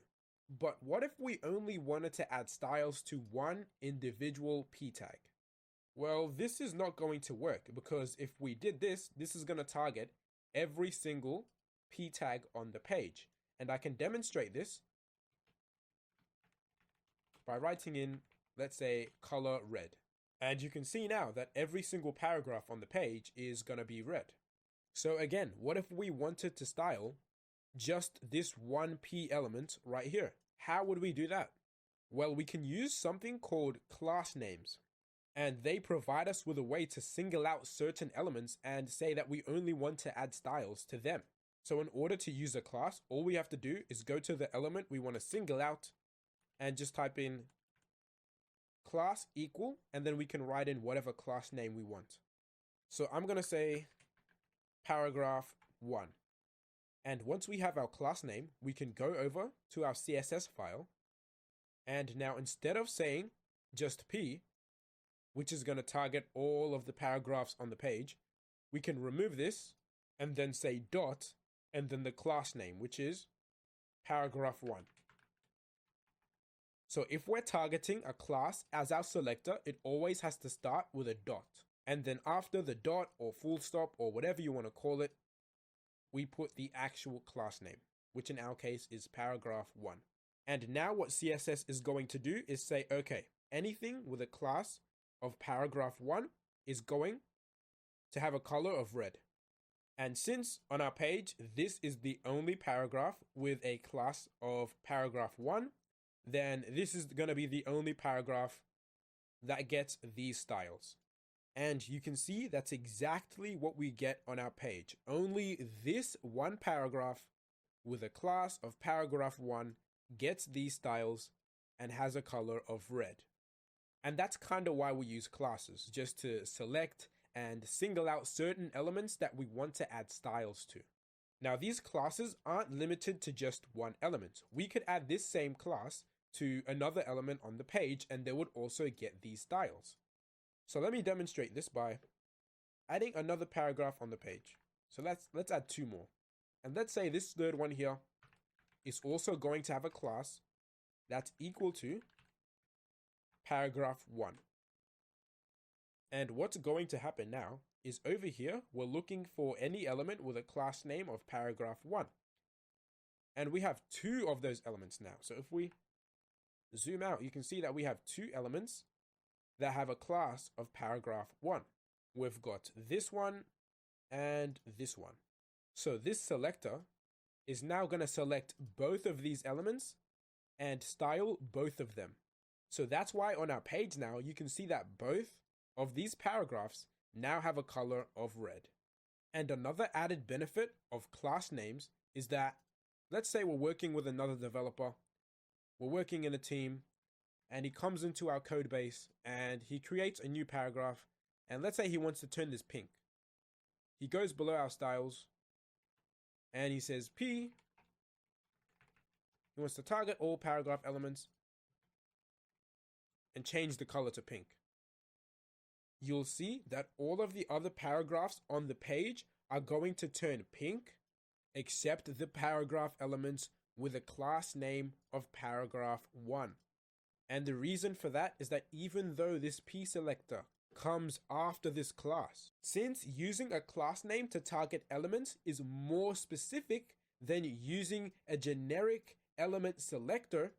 But what if we only wanted to add styles to one individual P tag? Well, this is not going to work, because if we did this, this is going to target every single P tag on the page. And I can demonstrate this by writing in, let's say, color red. And you can see now that every single paragraph on the page is going to be red. So again, what if we wanted to style just this one P element right here? How would we do that? Well, we can use something called class names, and they provide us with a way to single out certain elements and say that we only want to add styles to them. So in order to use a class, all we have to do is go to the element we want to single out and just type in class equal, and then we can write in whatever class name we want. So I'm going to say paragraph 1. And once we have our class name, we can go over to our CSS file. And now instead of saying just P, which is going to target all of the paragraphs on the page, we can remove this and then say dot and then the class name, which is paragraph 1. So if we're targeting a class as our selector, it always has to start with a dot. And then after the dot or full stop or whatever you want to call it, we put the actual class name, which in our case is paragraph 1. And now what CSS is going to do is say, okay, anything with a class of paragraph 1 is going to have a color of red. And since on our page, this is the only paragraph with a class of paragraph 1, then this is going to be the only paragraph that gets these styles. And you can see that's exactly what we get on our page. Only this one paragraph with a class of paragraph 1 gets these styles and has a color of red. And that's kind of why we use classes, just to select and single out certain elements that we want to add styles to. Now, these classes aren't limited to just one element. We could add this same class to another element on the page, and they would also get these styles. So let me demonstrate this by adding another paragraph on the page. So let's add 2 more. And let's say this third one here is also going to have a class that's equal to paragraph 1. And what's going to happen now is over here, we're looking for any element with a class name of paragraph 1. And we have 2 of those elements now. So if we zoom out, you can see that we have 2 elements that have a class of paragraph 1. We've got this one and this one. So this selector is now going to select both of these elements and style both of them. So that's why on our page now, you can see that both of these paragraphs now have a color of red. And another added benefit of class names is that, let's say we're working with another developer, we're working in a team, and he comes into our code base and he creates a new paragraph, and let's say he wants to turn this pink. He goes below our styles and he says P. He wants to target all paragraph elements and change the color to pink. You'll see that all of the other paragraphs on the page are going to turn pink, except the paragraph elements with a class name of paragraph 1. And the reason for that is that even though this P selector comes after this class, since using a class name to target elements is more specific than using a generic element selector,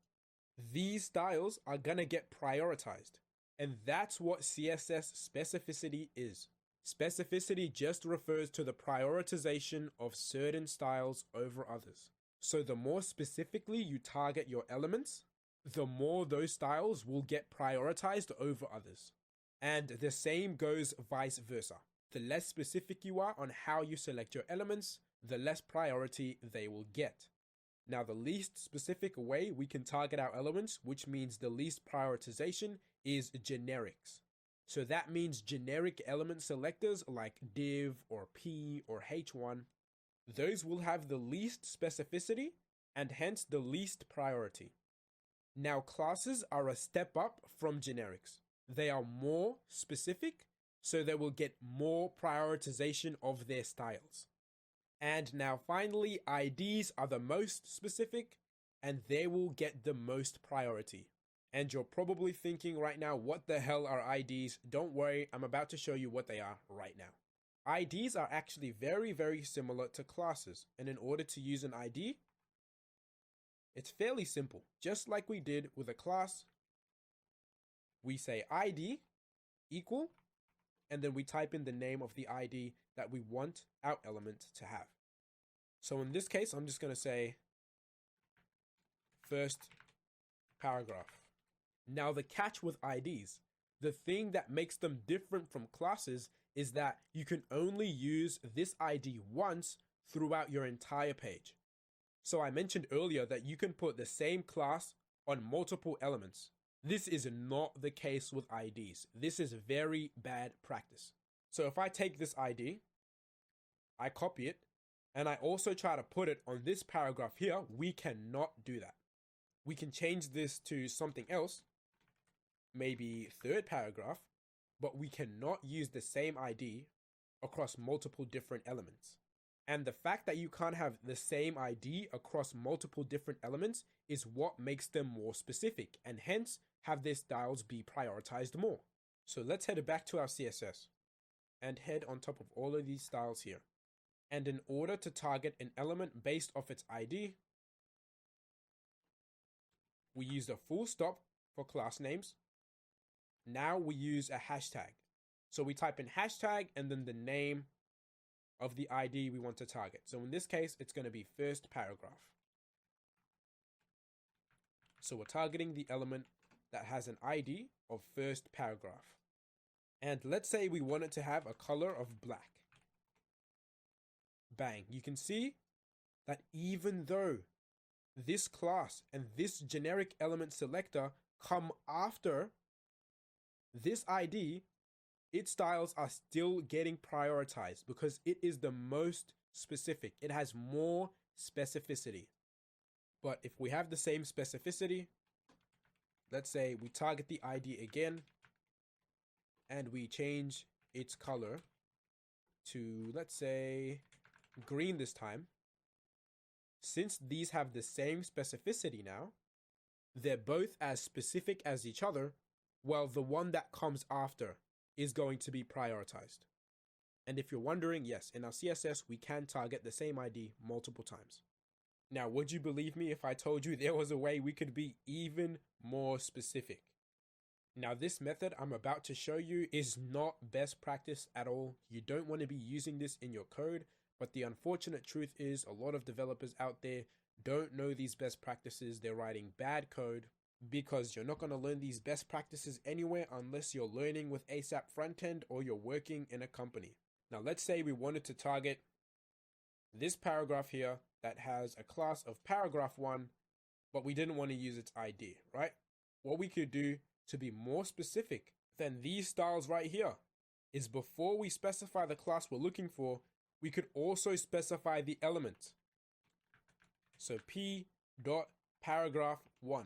these styles are gonna get prioritized. And that's what CSS specificity is. Specificity just refers to the prioritization of certain styles over others. So the more specifically you target your elements, the more those styles will get prioritized over others. And the same goes vice versa. The less specific you are on how you select your elements, the less priority they will get. Now, the least specific way we can target our elements, which means the least prioritization, is generics. So that means generic element selectors like div or p or h1. Those will have the least specificity and hence the least priority. Now, classes are a step up from generics. They are more specific, so they will get more prioritization of their styles. And now finally, IDs are the most specific and they will get the most priority. And you're probably thinking right now, what the hell are IDs? Don't worry, I'm about to show you what they are right now. IDs are actually very, very similar to classes. And in order to use an ID, it's fairly simple. Just like we did with a class, we say ID equal, and then we type in the name of the ID that we want our element to have. So in this case, I'm just going to say first paragraph. Now the catch with IDs, the thing that makes them different from classes is that you can only use this ID once throughout your entire page. So I mentioned earlier that you can put the same class on multiple elements. This is not the case with IDs. This is very bad practice. So if I take this ID, I copy it, and I also try to put it on this paragraph here, we cannot do that. We can change this to something else, maybe third paragraph, but we cannot use the same ID across multiple different elements. And the fact that you can't have the same ID across multiple different elements is what makes them more specific, and hence have their styles be prioritized more. So let's head back to our CSS and head on top of all of these styles here. And in order to target an element based off its ID, we use the full stop for class names. Now we use a hashtag. So we type in hashtag and then the name of the ID we want to target. So in this case, it's going to be first paragraph. So we're targeting the element that has an ID of first paragraph. And let's say we want it to have a color of black. Bang, you can see that even though this class and this generic element selector come after this ID, its styles are still getting prioritized because it is the most specific. It has more specificity. But if we have the same specificity, let's say we target the ID again and we change its color to, let's say, green this time. Since these have the same specificity now, they're both as specific as each other, while the one that comes after is going to be prioritized. And if you're wondering, yes, in our CSS, we can target the same ID multiple times. Now, would you believe me if I told you there was a way we could be even more specific? Now, this method I'm about to show you is not best practice at all. You don't want to be using this in your code, but the unfortunate truth is a lot of developers out there don't know these best practices. They're writing bad code because you're not going to learn these best practices anywhere unless you're learning with ASAP Frontend or you're working in a company. Now, let's say we wanted to target this paragraph here that has a class of paragraph 1, but we didn't want to use its ID, right? What we could do to be more specific than these styles right here is before we specify the class we're looking for, we could also specify the element. So p.paragraph1.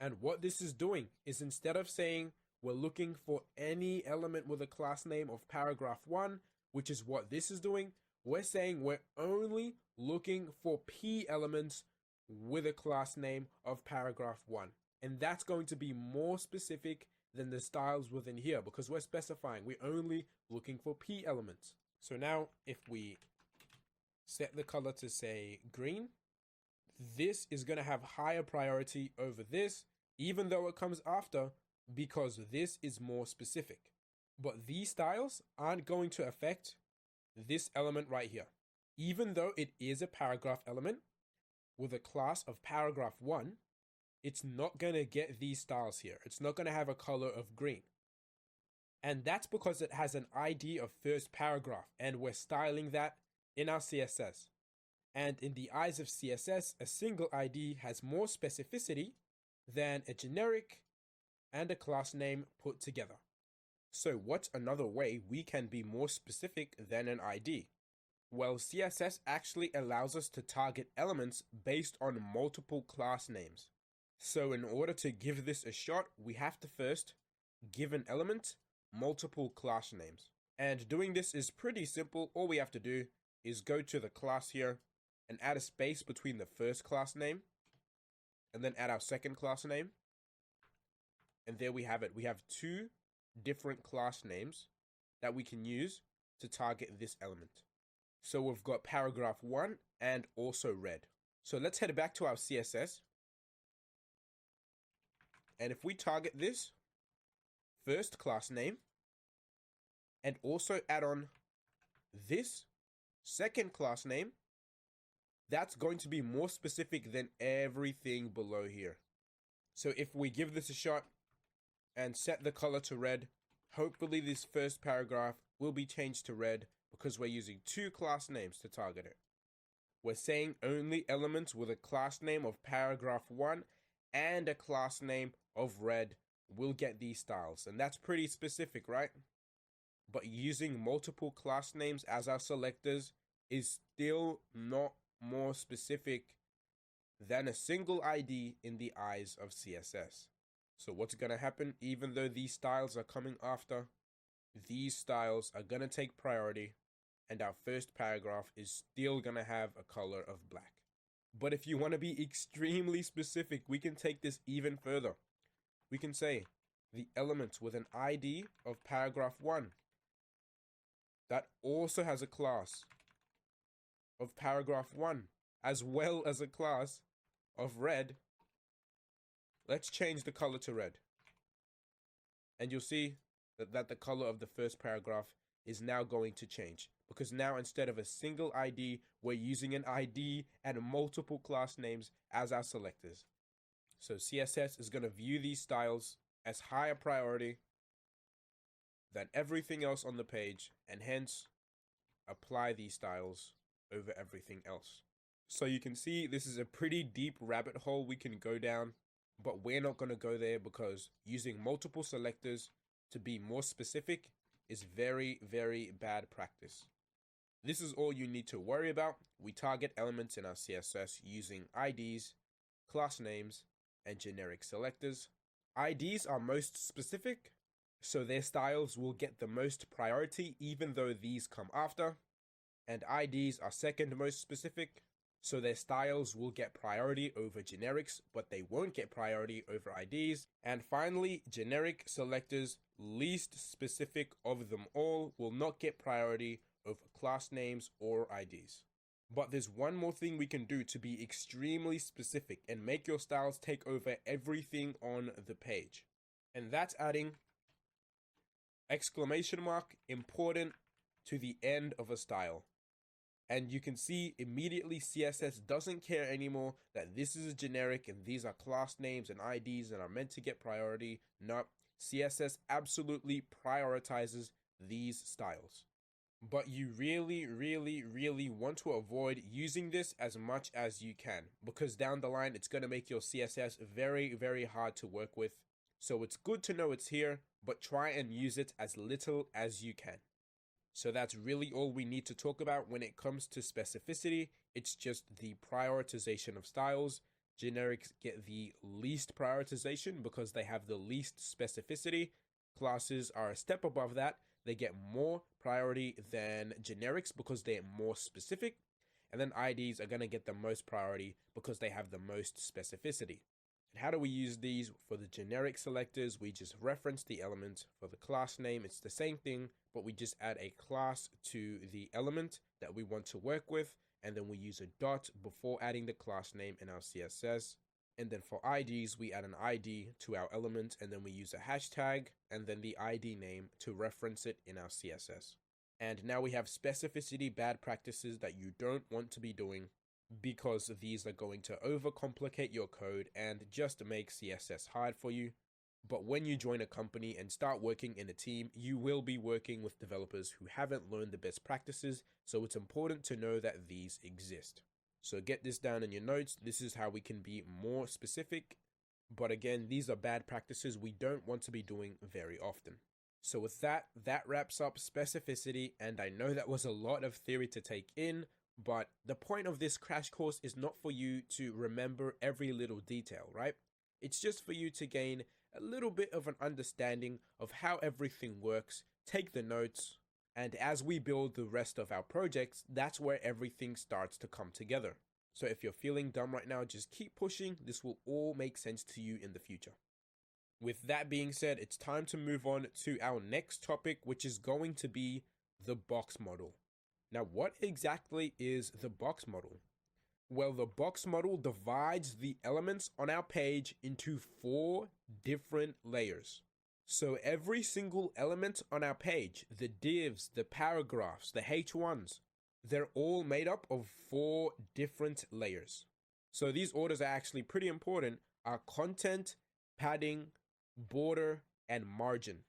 And what this is doing is instead of saying we're looking for any element with a class name of paragraph 1, which is what this is doing, we're saying we're only looking for p elements with a class name of paragraph 1. And that's going to be more specific than the styles within here because we're specifying we're only looking for p elements. So now if we set the color to say green, this is going to have higher priority over this, even though it comes after, because this is more specific. But these styles aren't going to affect this element right here. Even though it is a paragraph element with a class of paragraph 1, it's not going to get these styles here. It's not going to have a color of green. And that's because it has an ID of first paragraph, and we're styling that in our CSS. And in the eyes of CSS, a single ID has more specificity than a generic and a class name put together. So what's another way we can be more specific than an ID? Well, CSS actually allows us to target elements based on multiple class names. So in order to give this a shot, we have to first give an element multiple class names. And doing this is pretty simple. All we have to do is go to the class here and add a space between the first class name and then add our second class name. And there we have it. We have two different class names that we can use to target this element. So we've got paragraph 1 and also red. So let's head back to our CSS. And if we target this first class name and also add on this second class name, that's going to be more specific than everything below here. So if we give this a shot and set the color to red, hopefully this first paragraph will be changed to red because we're using two class names to target it. We're saying only elements with a class name of paragraph 1 and a class name of red will get these styles. And that's pretty specific, right? But using multiple class names as our selectors is still not more specific than a single ID in the eyes of CSS. So what's going to happen? Even though these styles are coming after, these styles are going to take priority, and our first paragraph is still going to have a color of black. But if you want to be extremely specific, we can take this even further. We can say the element with an ID of paragraph 1 that also has a class of paragraph 1 as well as a class of red. Let's change the color to red. And you'll see that the color of the first paragraph is now going to change, because now instead of a single ID, we're using an ID and multiple class names as our selectors. So CSS is going to view these styles as higher priority than everything else on the page, and hence apply these styles over everything else. So you can see this is a pretty deep rabbit hole we can go down, but we're not going to go there because using multiple selectors to be more specific is very, very bad practice. This is all you need to worry about. We target elements in our CSS using IDs, class names, and generic selectors. IDs are most specific, so their styles will get the most priority even though these come after. And IDs are second most specific, so their styles will get priority over generics, but they won't get priority over IDs. And finally, generic selectors, least specific of them all, will not get priority over class names or IDs. But there's one more thing we can do to be extremely specific and make your styles take over everything on the page. And that's adding exclamation mark important to the end of a style. And you can see immediately CSS doesn't care anymore that this is a generic and these are class names and IDs and are meant to get priority. No, CSS absolutely prioritizes these styles. But you really, really, really want to avoid using this as much as you can, because down the line it's going to make your CSS very, very hard to work with. So it's good to know it's here, but try and use it as little as you can. So that's really all we need to talk about when it comes to specificity. It's just the prioritization of styles. Generics get the least prioritization because they have the least specificity. Classes are a step above that. They get more priority than generics because they're more specific. And then IDs are going to get the most priority because they have the most specificity. And how do we use these? For the generic selectors, we just reference the element. For the class name, it's the same thing, but we just add a class to the element that we want to work with, and then we use a dot before adding the class name in our CSS. And then for IDs, we add an ID to our element, and then we use a hashtag, and then the ID name to reference it in our CSS. And now we have specificity bad practices that you don't want to be doing, because these are going to overcomplicate your code and just make CSS hard for you. But when you join a company and start working in a team, you will be working with developers who haven't learned the best practices, so it's important to know that these exist. So get this down in your notes. This is how we can be more specific. But again, these are bad practices we don't want to be doing very often. So with that wraps up specificity, and I know that was a lot of theory to take in, but the point of this crash course is not for you to remember every little detail, right? It's just for you to gain a little bit of an understanding of how everything works, take the notes, and as we build the rest of our projects, that's where everything starts to come together. So if you're feeling dumb right now, just keep pushing. This will all make sense to you in the future. With that being said, it's time to move on to our next topic, which is going to be the box model. Now, what exactly is the box model? Well, the box model divides the elements on our page into 4 different layers. So every single element on our page, the divs, the paragraphs, the H1s, they're all made up of 4 different layers. So these orders are actually pretty important, are content, padding, border, and margin.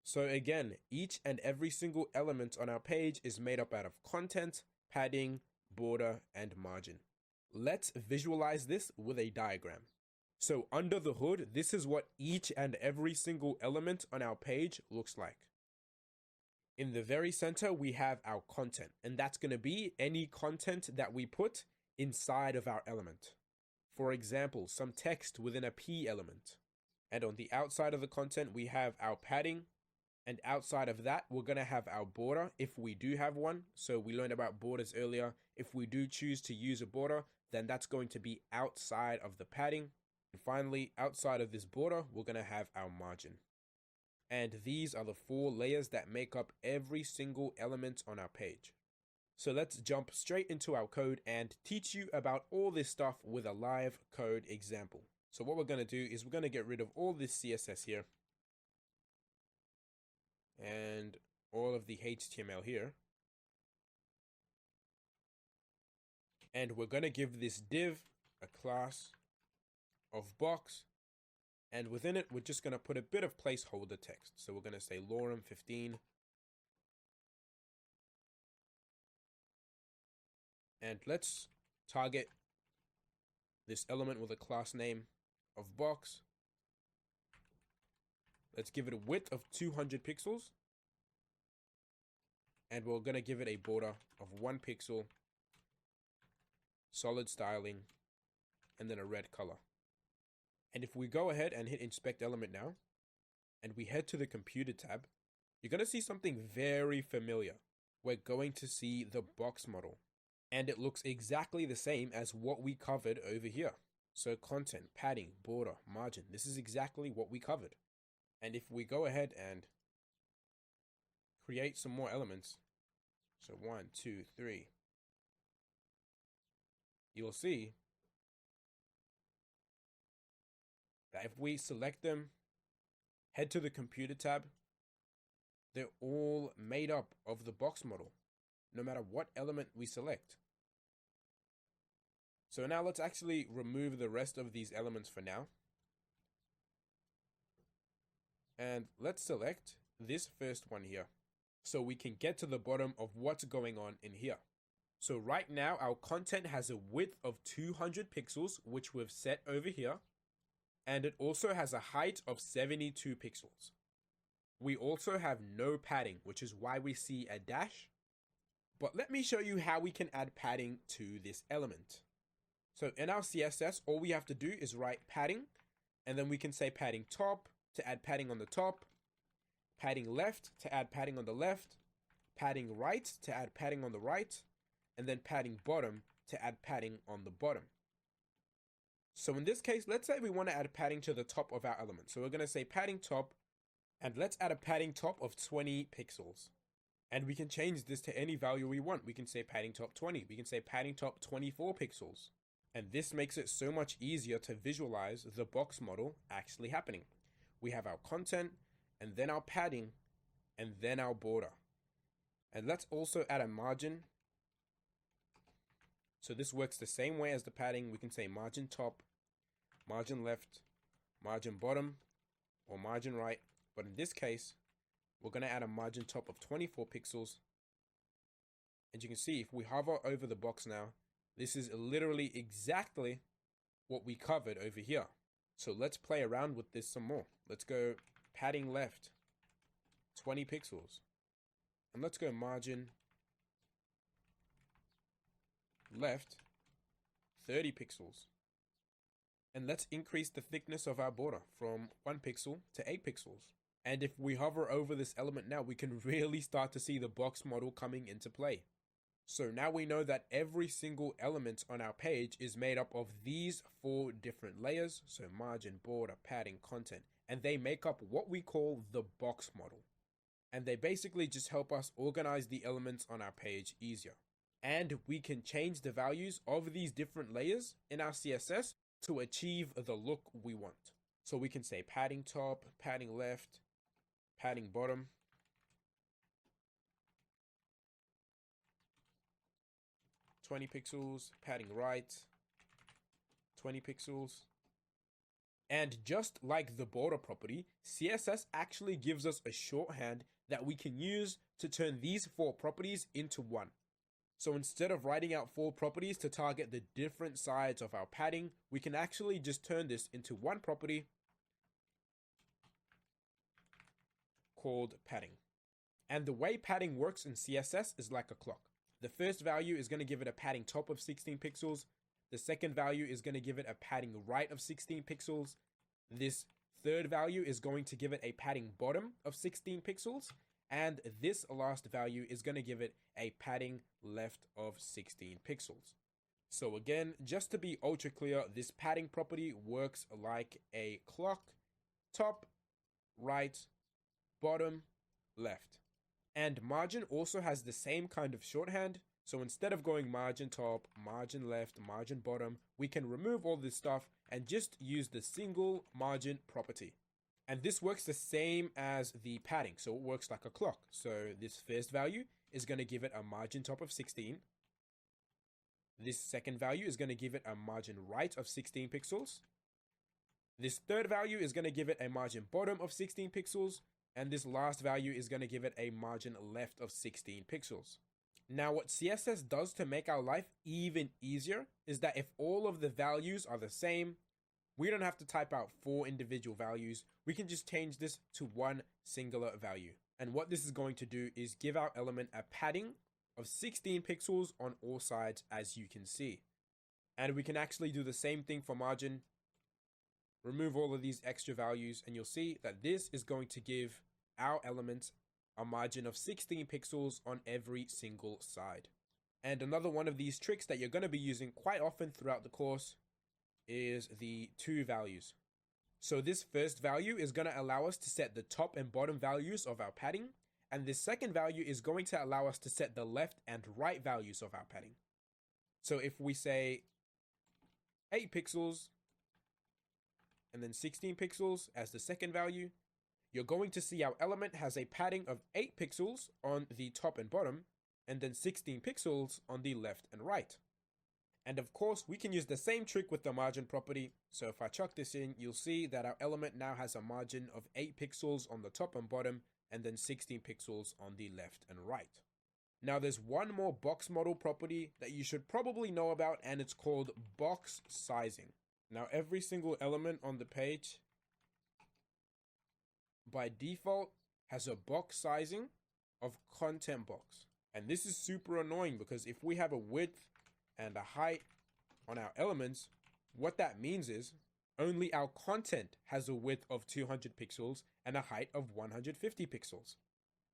So again, each and every single element on our page is made up out of content, padding, border, and margin. Let's visualize this with a diagram. So under the hood, this is what each and every single element on our page looks like. In the very center, we have our content, and that's going to be any content that we put inside of our element. For example, some text within a P element. And on the outside of the content, we have our padding. And outside of that, we're going to have our border if we do have one. So we learned about borders earlier. If we do choose to use a border, then that's going to be outside of the padding. And finally, outside of this border, we're going to have our margin. And these are the 4 layers that make up every single element on our page. So let's jump straight into our code and teach you about all this stuff with a live code example. So what we're going to do is we're going to get rid of all this CSS here and all of the HTML here. And we're going to give this div a class of box. And within it, we're just going to put a bit of placeholder text. So we're going to say lorem 15. And let's target this element with a class name of box. Let's give it a width of 200 pixels. And we're going to give it a border of 1 pixel, solid styling, and then a red color. And if we go ahead and hit inspect element now, and we head to the computer tab, you're going to see something very familiar. We're going to see the box model. And it looks exactly the same as what we covered over here. So content, padding, border, margin. This is exactly what we covered. And if we go ahead and create some more elements, so 1, 2, 3, you'll see that if we select them, head to the computer tab, they're all made up of the box model, no matter what element we select. So now let's actually remove the rest of these elements for now. And let's select this first one here, so we can get to the bottom of what's going on in here. So right now, our content has a width of 200 pixels, which we've set over here. And it also has a height of 72 pixels. We also have no padding, which is why we see a dash. But let me show you how we can add padding to this element. So in our CSS, all we have to do is write padding, and then we can say padding top to add padding on the top, padding left to add padding on the left, padding right to add padding on the right, and then padding bottom to add padding on the bottom. So in this case, let's say we want to add padding to the top of our element. So we're going to say padding top, and let's add a padding top of 20 pixels. And we can change this to any value we want. We can say padding top 20. We can say padding top 24 pixels. And this makes it so much easier to visualize the box model actually happening. We have our content, and then our padding, and then our border. And let's also add a margin. So this works the same way as the padding. We can say margin top, margin left, margin bottom, or margin right. But in this case, we're going to add a margin top of 24 pixels. And you can see if we hover over the box now, this is literally exactly what we covered over here. So let's play around with this some more. Let's go padding left, 20 pixels. And let's go margin left, 30 pixels. And let's increase the thickness of our border from 1 pixel to 8 pixels. And if we hover over this element now, we can really start to see the box model coming into play. So now we know that every single element on our page is made up of these 4 different layers. So margin, border, padding, content. And they make up what we call the box model. And they basically just help us organize the elements on our page easier. And we can change the values of these different layers in our CSS to achieve the look we want. So we can say padding top, padding left, padding bottom, (20 pixels, padding right, 20 pixels. And just like the border property, CSS actually gives us a shorthand that we can use to turn these 4 properties into one. So instead of writing out 4 properties to target the different sides of our padding, we can actually just turn this into one property called padding. And the way padding works in CSS is like a clock. The first value is going to give it a padding top of 16 pixels. The second value is going to give it a padding right of 16 pixels. This third value is going to give it a padding bottom of 16 pixels. And this last value is going to give it a padding left of 16 pixels. So again, just to be ultra clear, this padding property works like a clock: top, right, bottom, left. And margin also has the same kind of shorthand. So instead of going margin top, margin left, margin bottom, we can remove all this stuff and just use the single margin property. And this works the same as the padding. So it works like a clock. So this first value is going to give it a margin top of 16. This second value is going to give it a margin right of 16 pixels. This third value is going to give it a margin bottom of 16 pixels. And this last value is going to give it a margin left of 16 pixels. Now, what CSS does to make our life even easier is that if all of the values are the same, we don't have to type out 4 individual values. We can just change this to one singular value. And what this is going to do is give our element a padding of 16 pixels on all sides, as you can see. And we can actually do the same thing for margin. Remove all of these extra values, and you'll see that this is going to give our element a margin of 16 pixels on every single side. And another one of these tricks that you're going to be using quite often throughout the course is the 2 values. So this first value is going to allow us to set the top and bottom values of our padding, and this second value is going to allow us to set the left and right values of our padding. So if we say 8 pixels and then 16 pixels as the second value, you're going to see our element has a padding of 8 pixels on the top and bottom, and then 16 pixels on the left and right. And of course, we can use the same trick with the margin property. So if I chuck this in, you'll see that our element now has a margin of 8 pixels on the top and bottom, and then 16 pixels on the left and right. Now there's one more box model property that you should probably know about, and it's called box sizing. Now every single element on the page by default has a box sizing of content box. And this is super annoying because if we have a width and a height on our elements, what that means is only our content has a width of 200 pixels and a height of 150 pixels.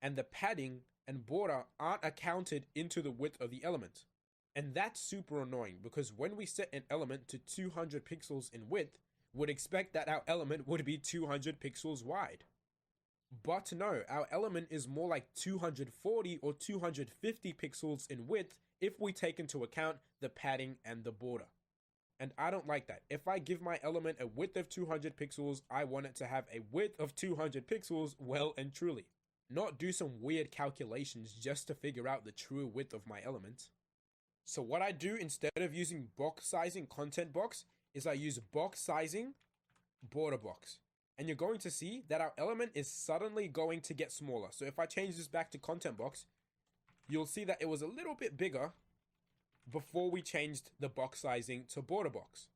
And the padding and border aren't accounted into the width of the element. And that's super annoying because when we set an element to 200 pixels in width, we'd expect that our element would be 200 pixels wide. But no, our element is more like 240 or 250 pixels in width if we take into account the padding and the border. And I don't like that. If I give my element a width of 200 pixels, I want it to have a width of 200 pixels well and truly. Not do some weird calculations just to figure out the true width of my element. So what I do instead of using box sizing content box is I use box sizing border box. And you're going to see that our element is suddenly going to get smaller. So if I change this back to content box, you'll see that it was a little bit bigger before we changed the box sizing to border box.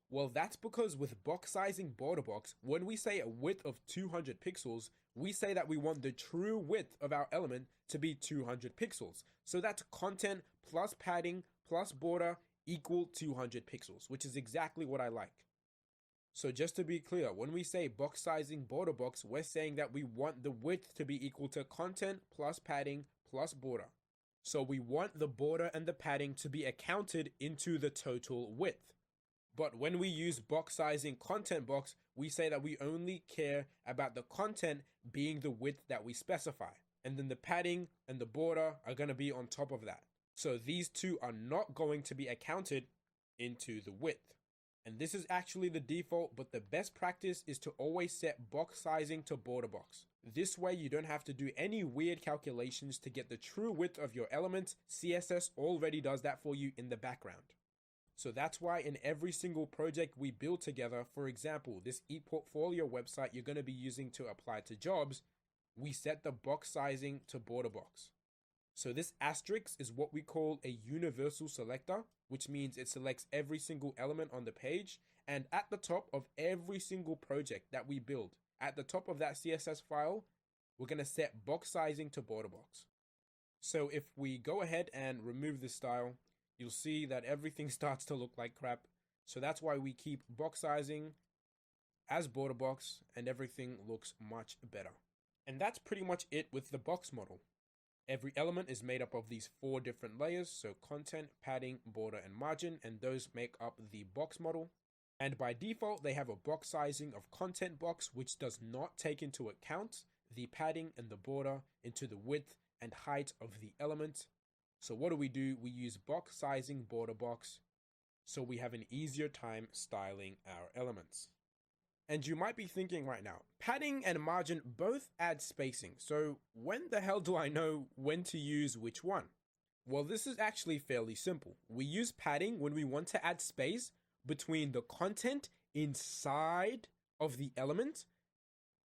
Well, that's because with box sizing border box, when we say a width of 200 pixels, we say that we want the true width of our element to be 200 pixels. So that's content plus padding plus border equal 200 pixels, which is exactly what I like. So just to be clear, when we say box sizing border box, we're saying that we want the width to be equal to content plus padding plus border. So we want the border and the padding to be accounted into the total width. But when we use box sizing content box, we say that we only care about the content being the width that we specify. And then the padding and the border are going to be on top of that. So these two are not going to be accounted into the width. And this is actually the default, but the best practice is to always set box sizing to border box. This way you don't have to do any weird calculations to get the true width of your element. CSS already does that for you in the background. So that's why in every single project we build together, for example, this ePortfolio website you're going to be using to apply to jobs, we set the box sizing to border box. So this asterisk is what we call a universal selector, which means it selects every single element on the page. And at the top of every single project that we build, at the top of that CSS file, we're going to set box sizing to border box. So if we go ahead and remove this style, you'll see that everything starts to look like crap. So that's why we keep box sizing as border box and everything looks much better. And that's pretty much it with the box model. Every element is made up of these 4 different layers, so content, padding, border, and margin, and those make up the box model. And by default, they have a box sizing of content box, which does not take into account the padding and the border into the width and height of the element. So what do? We use box sizing border box, so we have an easier time styling our elements. And you might be thinking right now, padding and margin both add spacing, so when the hell do I know when to use which one? Well, this is actually fairly simple. We use padding when we want to add space between the content inside of the element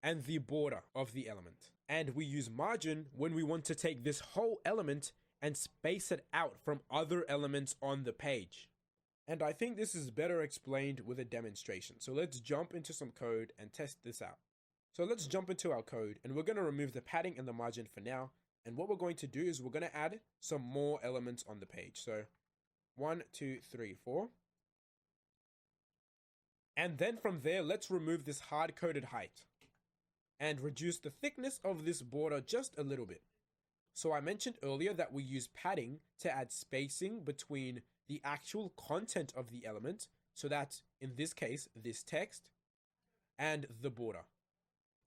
and the border of the element. And we use margin when we want to take this whole element and space it out from other elements on the page. And I think this is better explained with a demonstration. So let's jump into some code and test this out. So let's jump into our code and we're going to remove the padding and the margin for now. And what we're going to do is we're going to add some more elements on the page. So 1, 2, 3, 4. And then from there, let's remove this hard-coded height and reduce the thickness of this border just a little bit. So I mentioned earlier that we use padding to add spacing between the actual content of the element, so that's in this case this text, and the border.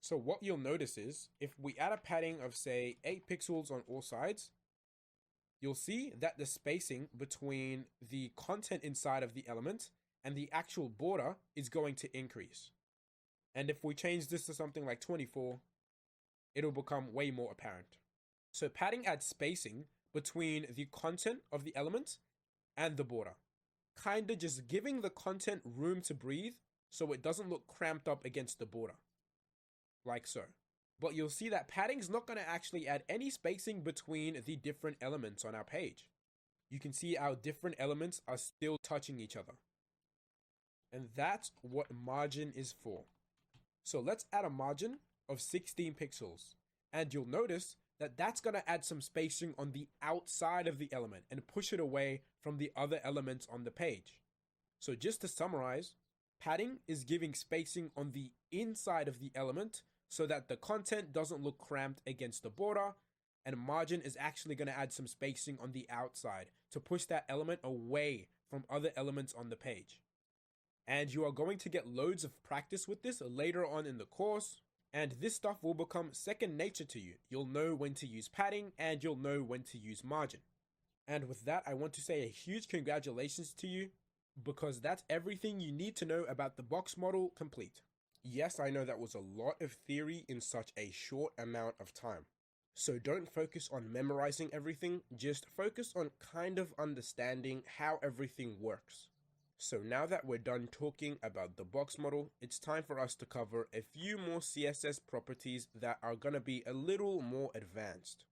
So what you'll notice is if we add a padding of say 8 pixels on all sides, you'll see that the spacing between the content inside of the element and the actual border is going to increase. And if we change this to something like 24, it'll become way more apparent. So padding adds spacing between the content of the element and the border, kinda just giving the content room to breathe so it doesn't look cramped up against the border, like so. But you'll see that padding's not going to actually add any spacing between the different elements on our page. You can see our different elements are still touching each other. And that's what margin is for. So let's add a margin of 16 pixels. And you'll notice that that's going to add some spacing on the outside of the element and push it away from the other elements on the page. So just to summarize, padding is giving spacing on the inside of the element so that the content doesn't look cramped against the border, and margin is actually going to add some spacing on the outside to push that element away from other elements on the page. And you are going to get loads of practice with this later on in the course. And this stuff will become second nature to you. You'll know when to use padding and you'll know when to use margin. And with that, I want to say a huge congratulations to you because that's everything you need to know about the box model complete. Yes, I know that was a lot of theory in such a short amount of time. So don't focus on memorizing everything, just focus on kind of understanding how everything works. So now that we're done talking about the box model, it's time for us to cover a few more CSS properties that are going to be a little more advanced.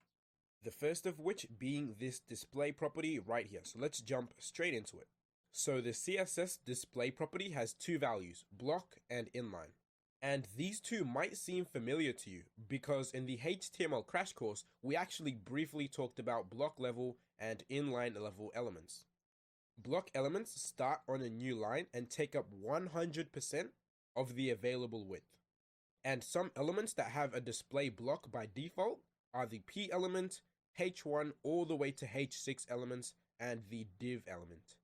The first of which being this display property right here. So let's jump straight into it. So the CSS display property has two values, block and inline. And these two might seem familiar to you because in the HTML crash course, we actually briefly talked about block level and inline level elements. Block elements start on a new line and take up 100% of the available width. And some elements that have a display block by default are the P element, H1 all the way to H6 elements, and the div element.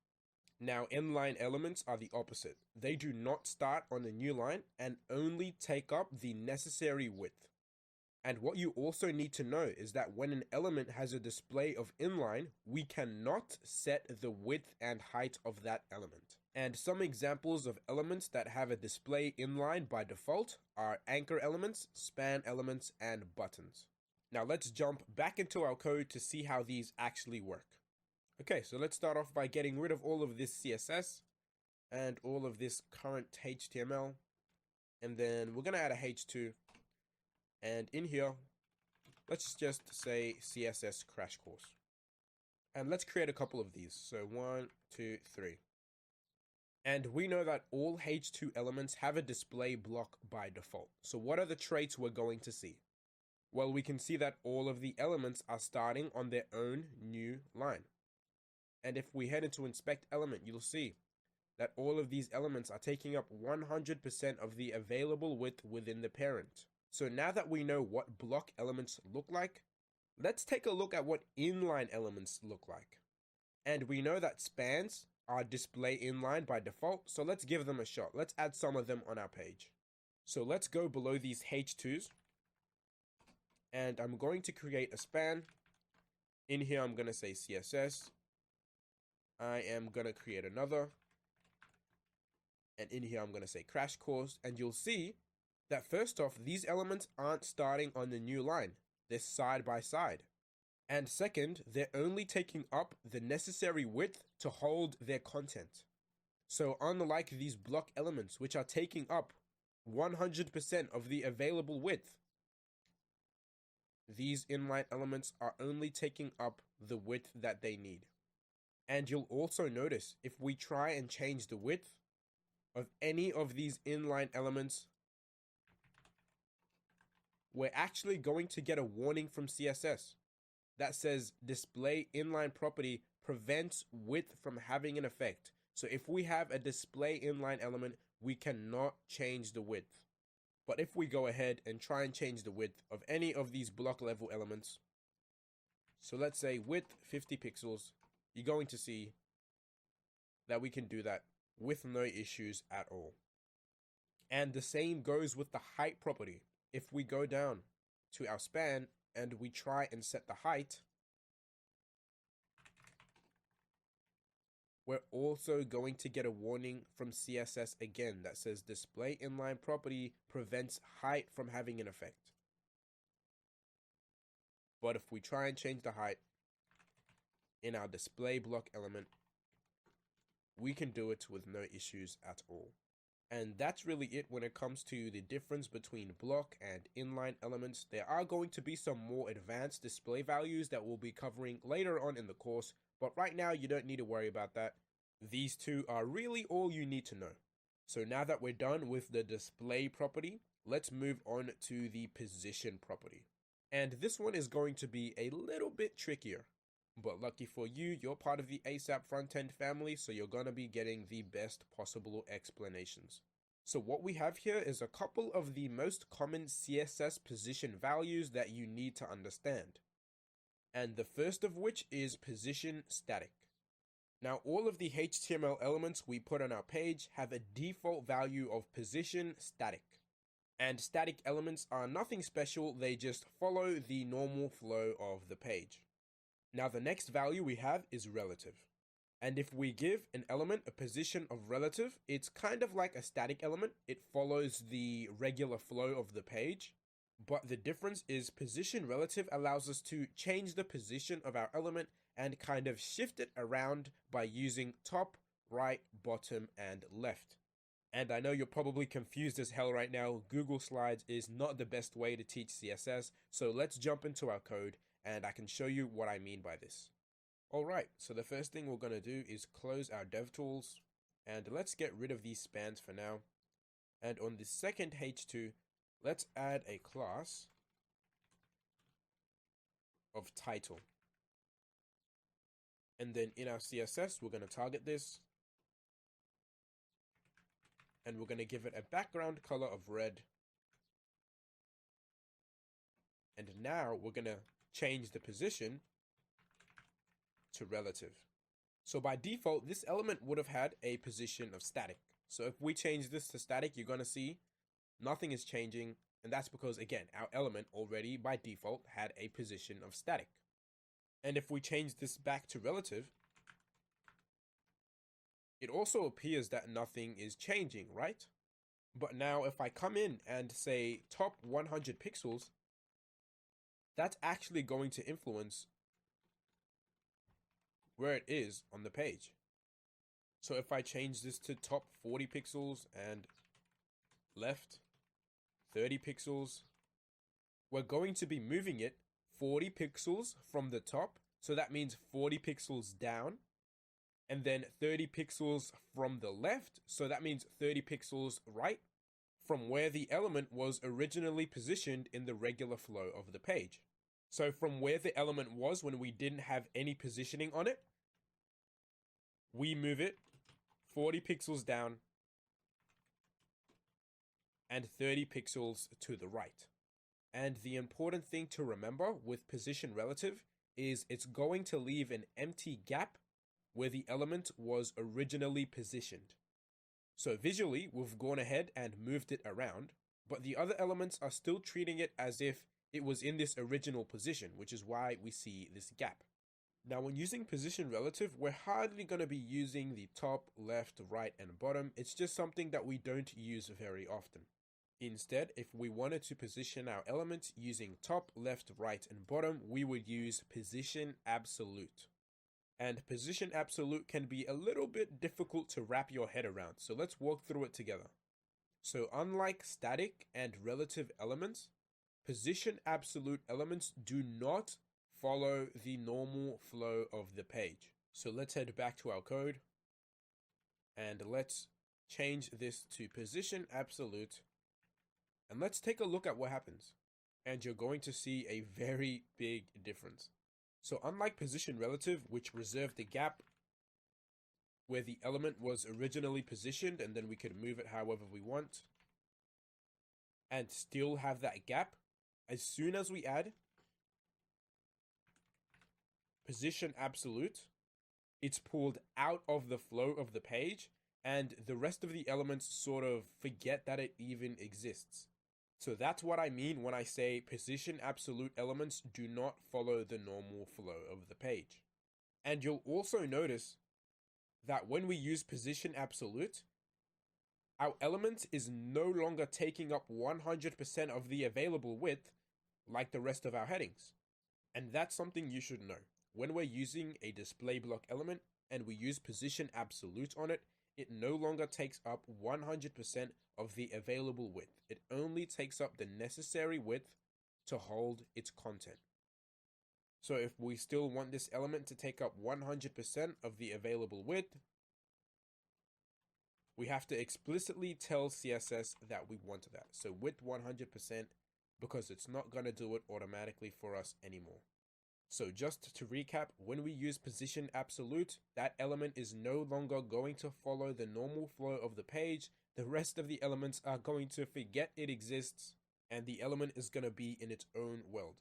Now, inline elements are the opposite. They do not start on a new line and only take up the necessary width. And what you also need to know is that when an element has a display of inline, we cannot set the width and height of that element. And some examples of elements that have a display inline by default are anchor elements, span elements, and buttons. Now let's jump back into our code to see how these actually work. Okay, so let's start off by getting rid of all of this CSS and all of this current HTML. And then we're going to add a H2. And in here, let's just say CSS crash course. And let's create a couple of these. So 1, 2, 3. And we know that all H2 elements have a display block by default. So what are the traits we're going to see? Well, we can see that all of the elements are starting on their own new line. And if we head into inspect element, you'll see that all of these elements are taking up 100% of the available width within the parent. So now that we know what block elements look like, let's take a look at what inline elements look like. And we know that spans are display inline by default, so let's give them a shot. Let's add some of them on our page. So let's go below these H2s, and I'm going to create a span. In here, I'm going to say CSS. I am going to create another. And in here, I'm going to say crash course, and you'll see that first off, these elements aren't starting on the new line. They're side by side. And second, they're only taking up the necessary width to hold their content. So unlike these block elements, which are taking up 100% of the available width, these inline elements are only taking up the width that they need. And you'll also notice if we try and change the width of any of these inline elements, we're actually going to get a warning from CSS that says display inline property prevents width from having an effect. So if we have a display inline element, we cannot change the width. But if we go ahead and try and change the width of any of these block level elements, so let's say width 50 pixels, you're going to see that we can do that with no issues at all. And the same goes with the height property. If we go down to our span and we try and set the height, we're also going to get a warning from CSS again that says display inline property prevents height from having an effect. But if we try and change the height in our display block element, we can do it with no issues at all. And that's really it when it comes to the difference between block and inline elements. There are going to be some more advanced display values that we'll be covering later on in the course, but right now you don't need to worry about that. These two are really all you need to know. So now that we're done with the display property, let's move on to the position property. And this one is going to be a little bit trickier. But lucky for you, you're part of the ASAP frontend family, so you're going to be getting the best possible explanations. So what we have here is a couple of the most common CSS position values that you need to understand. And the first of which is position static. Now all of the HTML elements we put on our page have a default value of position static. And static elements are nothing special, they just follow the normal flow of the page. Now the next value we have is relative. And if we give an element a position of relative, it's kind of like a static element. It follows the regular flow of the page. But the difference is position relative allows us to change the position of our element and kind of shift it around by using top, right, bottom, and left. And I know you're probably confused as hell right now. Google Slides is not the best way to teach CSS. So let's jump into our code and I can show you what I mean by this. Alright, so the first thing we're going to do is close our DevTools and let's get rid of these spans for now. And on the second H2, let's add a class of title. And then in our CSS, we're going to target this. And we're going to give it a background color of red. And now we're going to change the position to relative. So by default, this element would have had a position of static. So if we change this to static, you're going to see nothing is changing. And that's because, again, our element already by default had a position of static. And if we change this back to relative, it also appears that nothing is changing, right? But now if I come in and say top 100 pixels, that's actually going to influence where it is on the page. So if I change this to top 40 pixels and left 30 pixels, we're going to be moving it 40 pixels from the top. So that means 40 pixels down. And then 30 pixels from the left. So that means 30 pixels right from where the element was originally positioned in the regular flow of the page. So from where the element was when we didn't have any positioning on it, we move it 40 pixels down and 30 pixels to the right. And the important thing to remember with position relative is it's going to leave an empty gap where the element was originally positioned. So visually, we've gone ahead and moved it around, but the other elements are still treating it as if it was in this original position, which is why we see this gap. Now, when using position relative, we're hardly going to be using the top, left, right, and bottom. It's just something that we don't use very often. Instead, if we wanted to position our elements using top, left, right, and bottom, we would use position absolute. And position absolute can be a little bit difficult to wrap your head around, so let's walk through it together. So unlike static and relative elements, position absolute elements do not follow the normal flow of the page. So let's head back to our code and let's change this to position absolute. And let's take a look at what happens. And you're going to see a very big difference. So unlike position relative, which reserved the gap where the element was originally positioned, and then we could move it however we want, and still have that gap, as soon as we add position absolute, it's pulled out of the flow of the page, and the rest of the elements sort of forget that it even exists. So that's what I mean when I say position absolute elements do not follow the normal flow of the page. And you'll also notice that when we use position absolute, our element is no longer taking up 100% of the available width like the rest of our headings. And that's something you should know. When we're using a display block element and we use position absolute on it, it no longer takes up 100% of the available width. It only takes up the necessary width to hold its content. So if we still want this element to take up 100% of the available width, we have to explicitly tell CSS that we want that. So width 100%, because it's not going to do it automatically for us anymore. So just to recap, when we use position absolute, that element is no longer going to follow the normal flow of the page. The rest of the elements are going to forget it exists, and the element is going to be in its own world.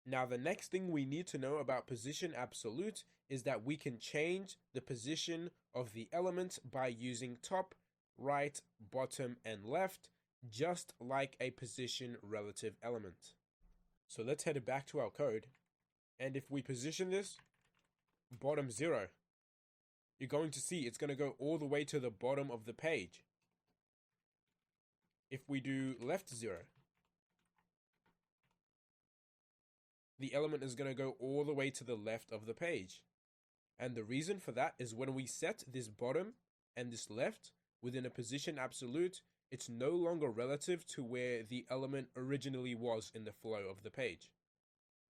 Now, the next thing we need to know about position absolute is that we can change the position of the element by using top, right, bottom, and left just like a position relative element. So let's head back to our code. And if we position this bottom 0, you're going to see it's going to go all the way to the bottom of the page. If we do left 0, the element is going to go all the way to the left of the page. And the reason for that is when we set this bottom and this left within a position absolute, it's no longer relative to where the element originally was in the flow of the page.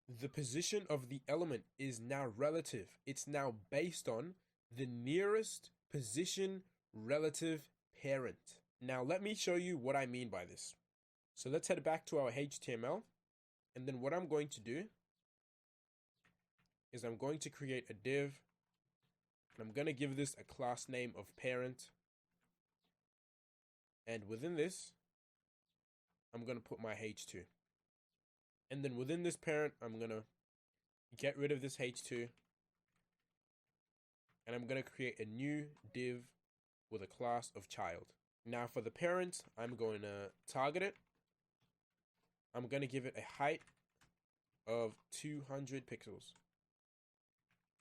The position of the element is now relative. It's now based on the nearest position relative parent. Now let me show you what I mean by this. So let's head back to our HTML, and then what I'm going to do is I'm going to create a div, and I'm going to give this a class name of parent. And within this, I'm going to put my h2. And then within this parent, I'm going to get rid of this h2. And I'm going to create a new div with a class of child. Now for the parent, I'm going to target it. I'm going to give it a height of 200 pixels.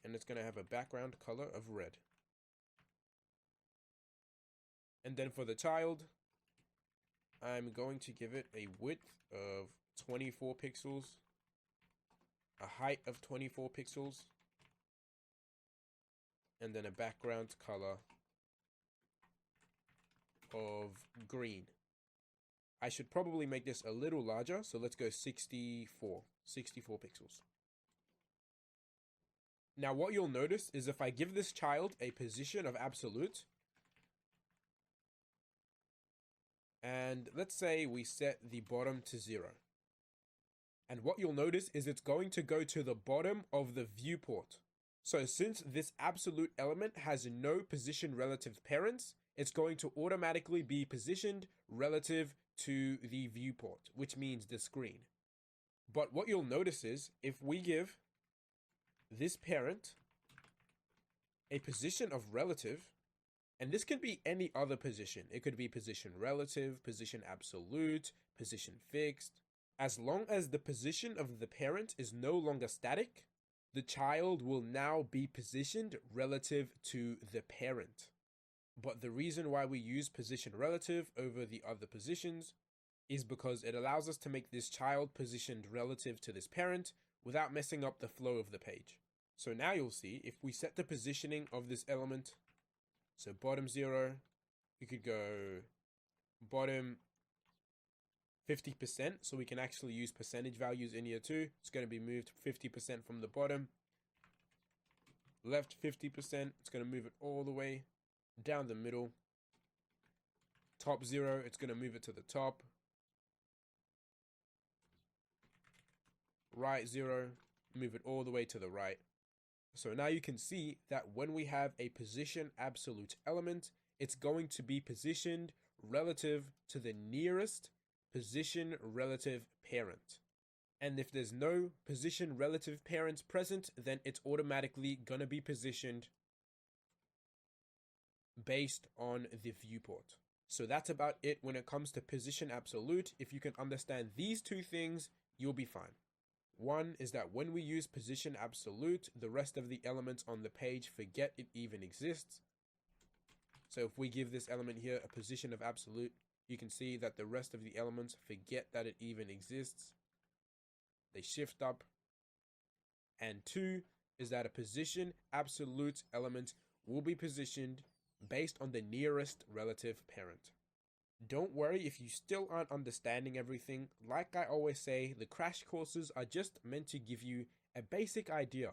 And it's going to have a background color of red. And then for the child, I'm going to give it a width of 24 pixels, a height of 24 pixels, and then a background color of green. I should probably make this a little larger, so let's go 64 pixels. Now what you'll notice is if I give this child a position of absolute, and let's say we set the bottom to 0. And what you'll notice is it's going to go to the bottom of the viewport. So since this absolute element has no position relative parents, it's going to automatically be positioned relative to the viewport, which means the screen. But what you'll notice is if we give this parent a position of relative, and this can be any other position. It could be position relative, position absolute, position fixed. As long as the position of the parent is no longer static, the child will now be positioned relative to the parent. But the reason why we use position relative over the other positions is because it allows us to make this child positioned relative to this parent without messing up the flow of the page. So now you'll see if we set the positioning of this element, so bottom 0, we could go bottom 50%, so we can actually use percentage values in here too. It's going to be moved 50% from the bottom. Left 50%, it's going to move it all the way down the middle. Top 0, it's going to move it to the top. Right 0, move it all the way to the right. So now you can see that when we have a position absolute element, it's going to be positioned relative to the nearest position relative parent. And if there's no position relative parents present, then it's automatically going to be positioned based on the viewport. So that's about it when it comes to position absolute. If you can understand these two things, you'll be fine. One is that when we use position absolute, the rest of the elements on the page forget it even exists. So if we give this element here a position of absolute, you can see that the rest of the elements forget that it even exists. They shift up. And 2 is that a position absolute element will be positioned based on the nearest relative parent. Don't worry if you still aren't understanding everything. Like I always say, the crash courses are just meant to give you a basic idea.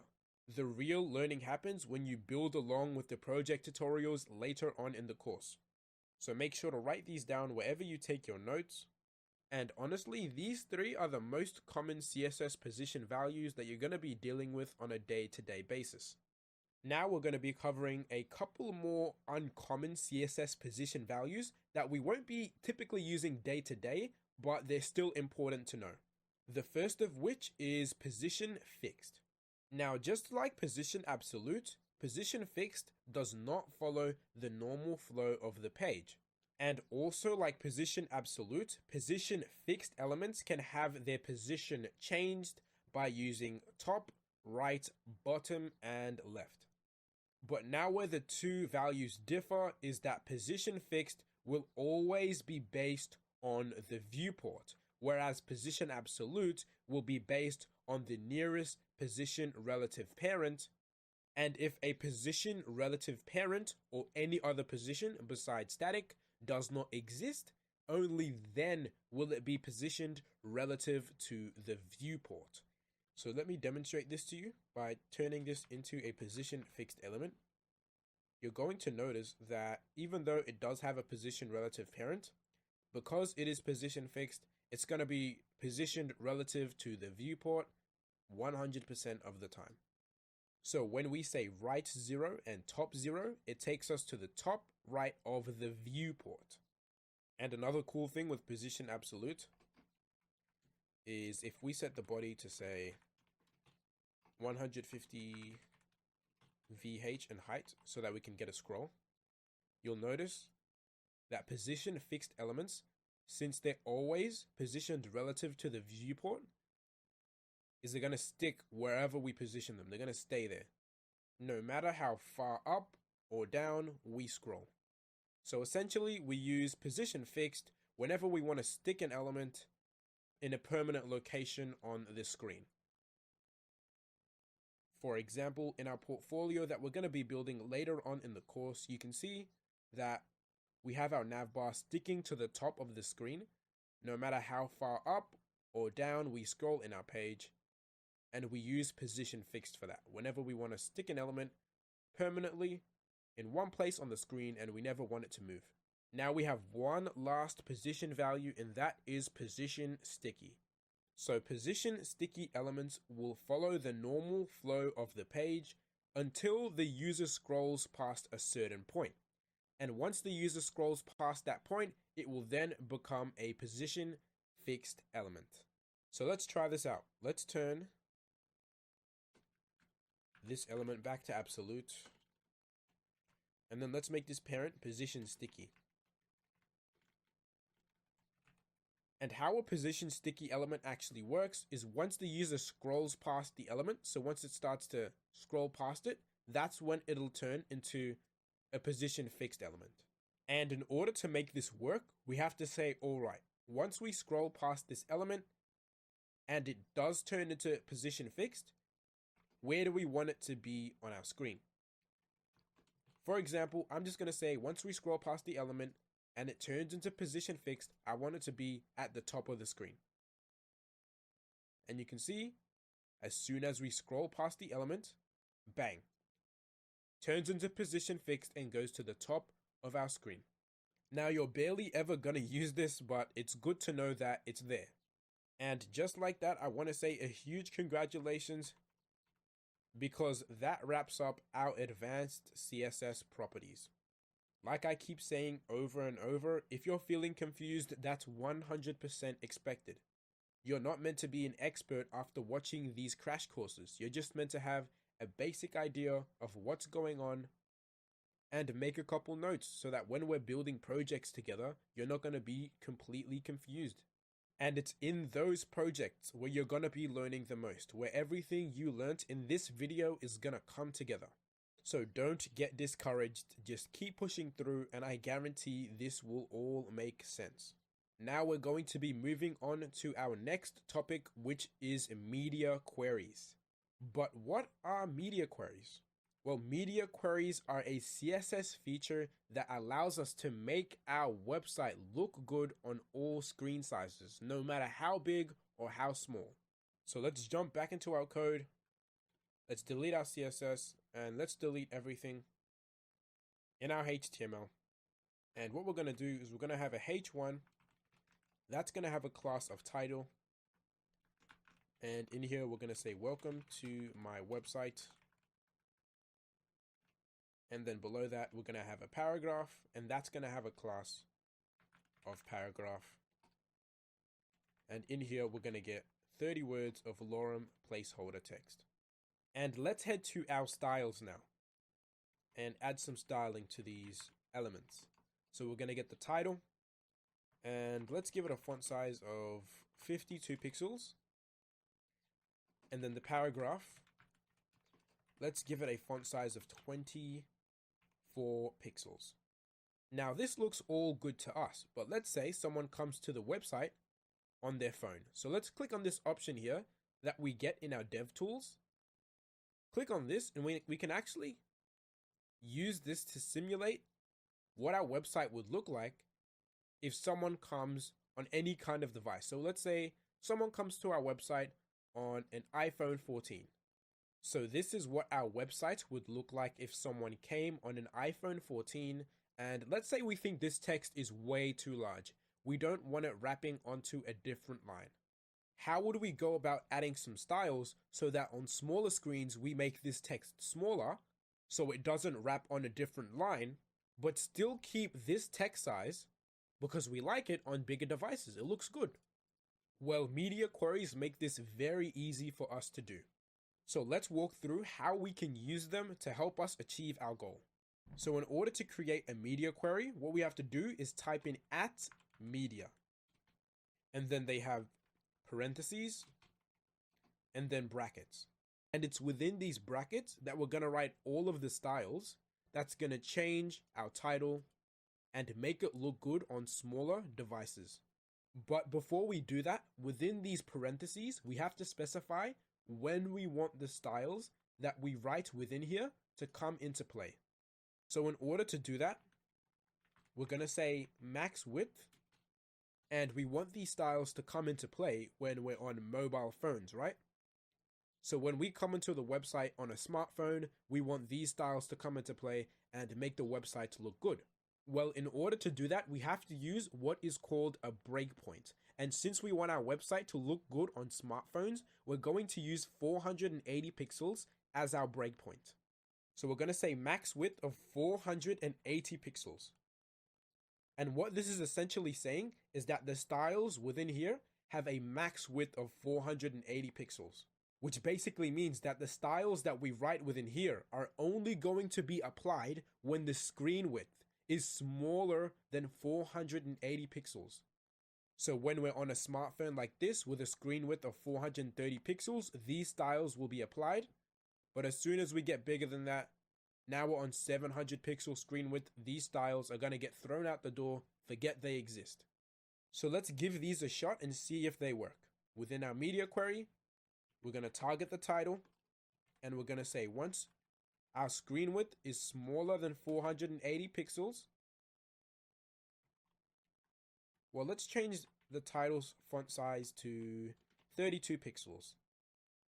The real learning happens when you build along with the project tutorials later on in the course. So make sure to write these down wherever you take your notes. And honestly, these 3 are the most common CSS position values that you're going to be dealing with on a day-to-day basis. Now we're going to be covering a couple more uncommon CSS position values that we won't be typically using day to day, but they're still important to know. The first of which is position fixed. Now, just like position absolute, position fixed does not follow the normal flow of the page. And also, like position absolute, position fixed elements can have their position changed by using top, right, bottom, and left. But now where the two values differ is that position fixed will always be based on the viewport, whereas position absolute will be based on the nearest position relative parent. And if a position relative parent or any other position besides static does not exist, only then will it be positioned relative to the viewport. So let me demonstrate this to you by turning this into a position fixed element. You're going to notice that even though it does have a position relative parent, because it is position fixed, it's going to be positioned relative to the viewport 100% of the time. So when we say right 0 and top 0, it takes us to the top right of the viewport. And another cool thing with position absolute is if we set the body to say 150 VH in height so that we can get a scroll, you'll notice that position fixed elements, since they're always positioned relative to the viewport, is they're going to stick wherever we position them. They're going to stay there, no matter how far up or down we scroll. So essentially, we use position fixed whenever we want to stick an element in a permanent location on the screen. For example, in our portfolio that we're going to be building later on in the course, you can see that we have our navbar sticking to the top of the screen, no matter how far up or down we scroll in our page. And we use position fixed for that, whenever we want to stick an element permanently in one place on the screen and we never want it to move. Now we have one last position value, and that is position sticky. So position sticky elements will follow the normal flow of the page until the user scrolls past a certain point. And once the user scrolls past that point, it will then become a position fixed element. So let's try this out. Let's turn this element back to absolute. And then let's make this parent position sticky. And how a position sticky element actually works is once the user scrolls past the element, so once it starts to scroll past it, that's when it'll turn into a position fixed element. And in order to make this work, we have to say, all right, once we scroll past this element and it does turn into position fixed, where do we want it to be on our screen? For example, I'm just going to say once we scroll past the element and it turns into position fixed, I want it to be at the top of the screen. And you can see, as soon as we scroll past the element, bang, turns into position fixed and goes to the top of our screen. Now you're barely ever going to use this, but it's good to know that it's there. And just like that, I want to say a huge congratulations, because that wraps up our advanced CSS properties. Like I keep saying over and over, if you're feeling confused, that's 100% expected. You're not meant to be an expert after watching these crash courses. You're just meant to have a basic idea of what's going on and make a couple notes so that when we're building projects together, you're not going to be completely confused. And it's in those projects where you're going to be learning the most, where everything you learnt in this video is going to come together. So don't get discouraged, just keep pushing through, and I guarantee this will all make sense. Now we're going to be moving on to our next topic, which is media queries. But what are media queries? Well, media queries are a CSS feature that allows us to make our website look good on all screen sizes, no matter how big or how small. So let's jump back into our code. Let's delete our CSS and let's delete everything in our HTML. And what we're going to do is we're going to have a H1 that's going to have a class of title. And in here, we're going to say, welcome to my website. And then below that, we're going to have a paragraph, and that's going to have a class of paragraph. And in here, we're going to get 30 words of lorem placeholder text. And let's head to our styles now and add some styling to these elements. So we're going to get the title, and let's give it a font size of 52 pixels. And then the paragraph, let's give it a font size of 24 pixels. Now this looks all good to us, but let's say someone comes to the website on their phone. So let's click on this option here that we get in our dev tools. Click on this and we can actually use this to simulate what our website would look like if someone comes on any kind of device. So let's say someone comes to our website on an iPhone 14. So this is what our website would look like if someone came on an iPhone 14, and let's say we think this text is way too large. We don't want it wrapping onto a different line. How would we go about adding some styles so that on smaller screens we make this text smaller so it doesn't wrap on a different line, but still keep this text size because we like it on bigger devices? It looks good. Well, media queries make this very easy for us to do. So let's walk through how we can use them to help us achieve our goal. So in order to create a media query, what we have to do is type in @media. And then they have parentheses and then brackets. And it's within these brackets that we're going to write all of the styles that's going to change our title and make it look good on smaller devices. But before we do that, within these parentheses, we have to specify when we want the styles that we write within here to come into play. So in order to do that, we're going to say max width, and we want these styles to come into play when we're on mobile phones, right? So when we come into the website on a smartphone, we want these styles to come into play and make the website look good. Well, in order to do that, we have to use what is called a breakpoint. And since we want our website to look good on smartphones, we're going to use 480 pixels as our breakpoint. So we're going to say max width of 480 pixels. And what this is essentially saying is that the styles within here have a max width of 480 pixels, which basically means that the styles that we write within here are only going to be applied when the screen width is smaller than 480 pixels. So when we're on a smartphone like this with a screen width of 430 pixels, these styles will be applied. But as soon as we get bigger than that, now we're on 700 pixel screen width, these styles are going to get thrown out the door, forget they exist. So let's give these a shot and see if they work. Within our media query, we're going to target the title, and we're going to say once our screen width is smaller than 480 pixels. Well, let's change the title's font size to 32 pixels.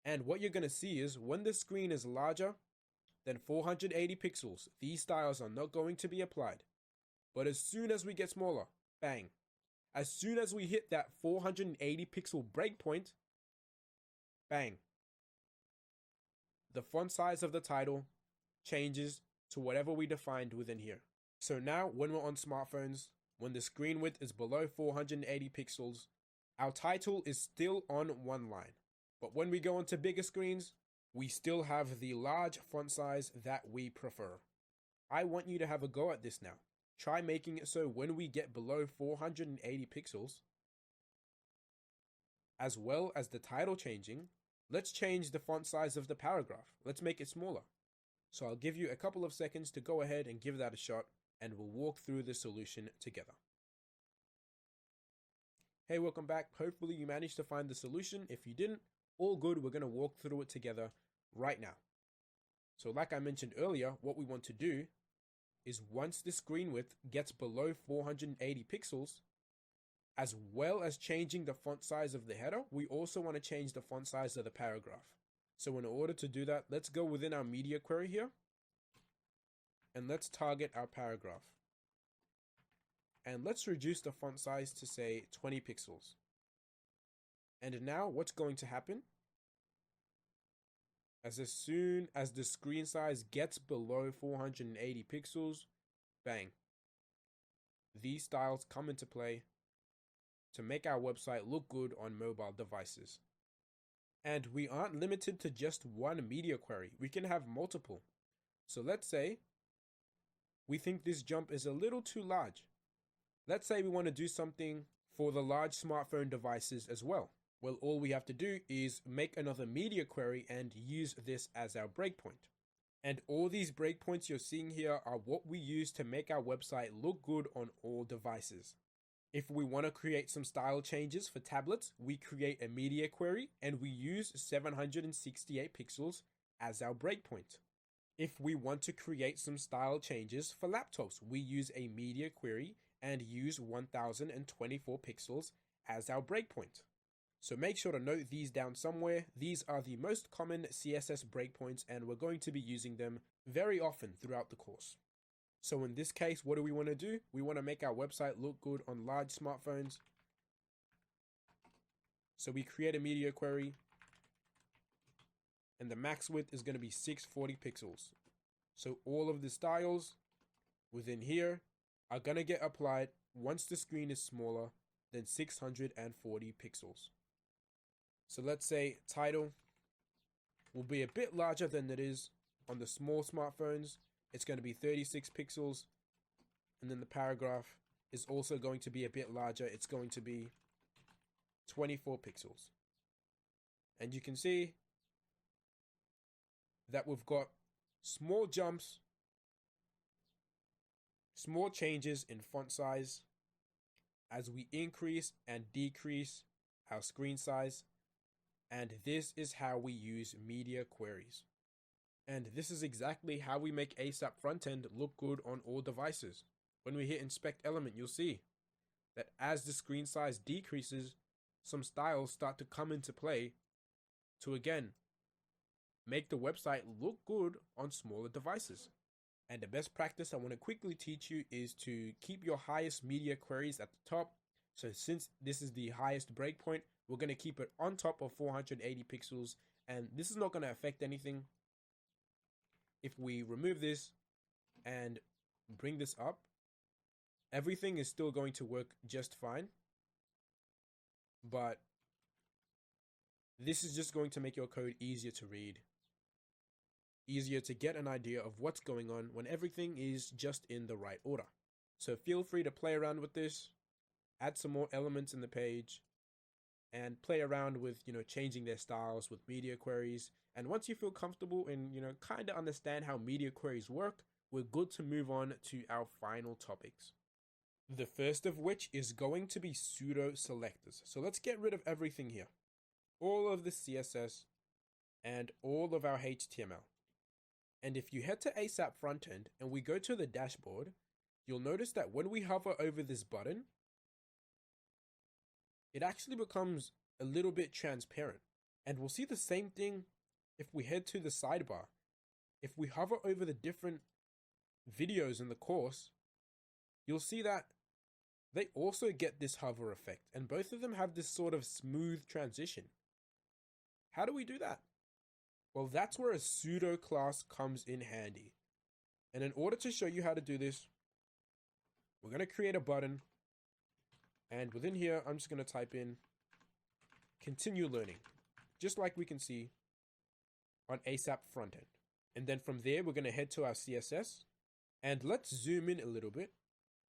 And what you're going to see is when the screen is larger than 480 pixels, these styles are not going to be applied. But as soon as we get smaller, bang. As soon as we hit that 480 pixel breakpoint, bang. The font size of the title changes to whatever we defined within here. So now when we're on smartphones, when the screen width is below 480 pixels, our title is still on one line. But when we go onto bigger screens, we still have the large font size that we prefer. I want you to have a go at this now. Try making it so when we get below 480 pixels, as well as the title changing, let's change the font size of the paragraph. Let's make it smaller. So I'll give you a couple of seconds to go ahead and give that a shot, and we'll walk through the solution together. Hey, welcome back. Hopefully you managed to find the solution. If you didn't, all good. We're going to walk through it together right now. So like I mentioned earlier, what we want to do is once the screen width gets below 480 pixels, as well as changing the font size of the header, we also want to change the font size of the paragraph. So in order to do that, let's go within our media query here, and let's target our paragraph. And let's reduce the font size to say 20 pixels. And now what's going to happen? As soon as the screen size gets below 480 pixels, bang. These styles come into play to make our website look good on mobile devices. And we aren't limited to just one media query. We can have multiple. So let's say we think this jump is a little too large. Let's say we want to do something for the large smartphone devices as well. Well, all we have to do is make another media query and use this as our breakpoint. And all these breakpoints you're seeing here are what we use to make our website look good on all devices. If we want to create some style changes for tablets, we create a media query and we use 768 pixels as our breakpoint. If we want to create some style changes for laptops, we use a media query and use 1024 pixels as our breakpoint. So make sure to note these down somewhere. These are the most common CSS breakpoints and we're going to be using them very often throughout the course. So in this case, what do we want to do? We want to make our website look good on large smartphones. So we create a media query and the max width is going to be 640 pixels. So all of the styles within here are going to get applied once the screen is smaller than 640 pixels. So let's say title will be a bit larger than it is on the small smartphones. It's going to be 36 pixels. And then the paragraph is also going to be a bit larger. It's going to be 24 pixels. And you can see that we've got small jumps, small changes in font size as we increase and decrease our screen size. And this is how we use media queries. And this is exactly how we make ASAP frontend look good on all devices. When we hit inspect element, you'll see that as the screen size decreases, some styles start to come into play to again make the website look good on smaller devices. And the best practice I want to quickly teach you is to keep your highest media queries at the top. So since this is the highest breakpoint, we're going to keep it on top of 480 pixels. And this is not going to affect anything. If we remove this and bring this up, everything is still going to work just fine. But this is just going to make your code easier to read, easier to get an idea of what's going on when everything is just in the right order. So feel free to play around with this, add some more elements in the page, and play around with, changing their styles with media queries. And once you feel comfortable and, kind of understand how media queries work, we're good to move on to our final topics. The first of which is going to be pseudo selectors. So let's get rid of everything here. All of the CSS and all of our HTML. And if you head to ASAP Frontend and we go to the dashboard, you'll notice that when we hover over this button, it actually becomes a little bit transparent. And we'll see the same thing if we head to the sidebar. If we hover over the different videos in the course, you'll see that they also get this hover effect. And both of them have this sort of smooth transition. How do we do that? Well, that's where a pseudo class comes in handy. And in order to show you how to do this, we're going to create a button. And within here, I'm just going to type in continue learning, just like we can see on ASAP Frontend. And then from there, we're going to head to our CSS and let's zoom in a little bit.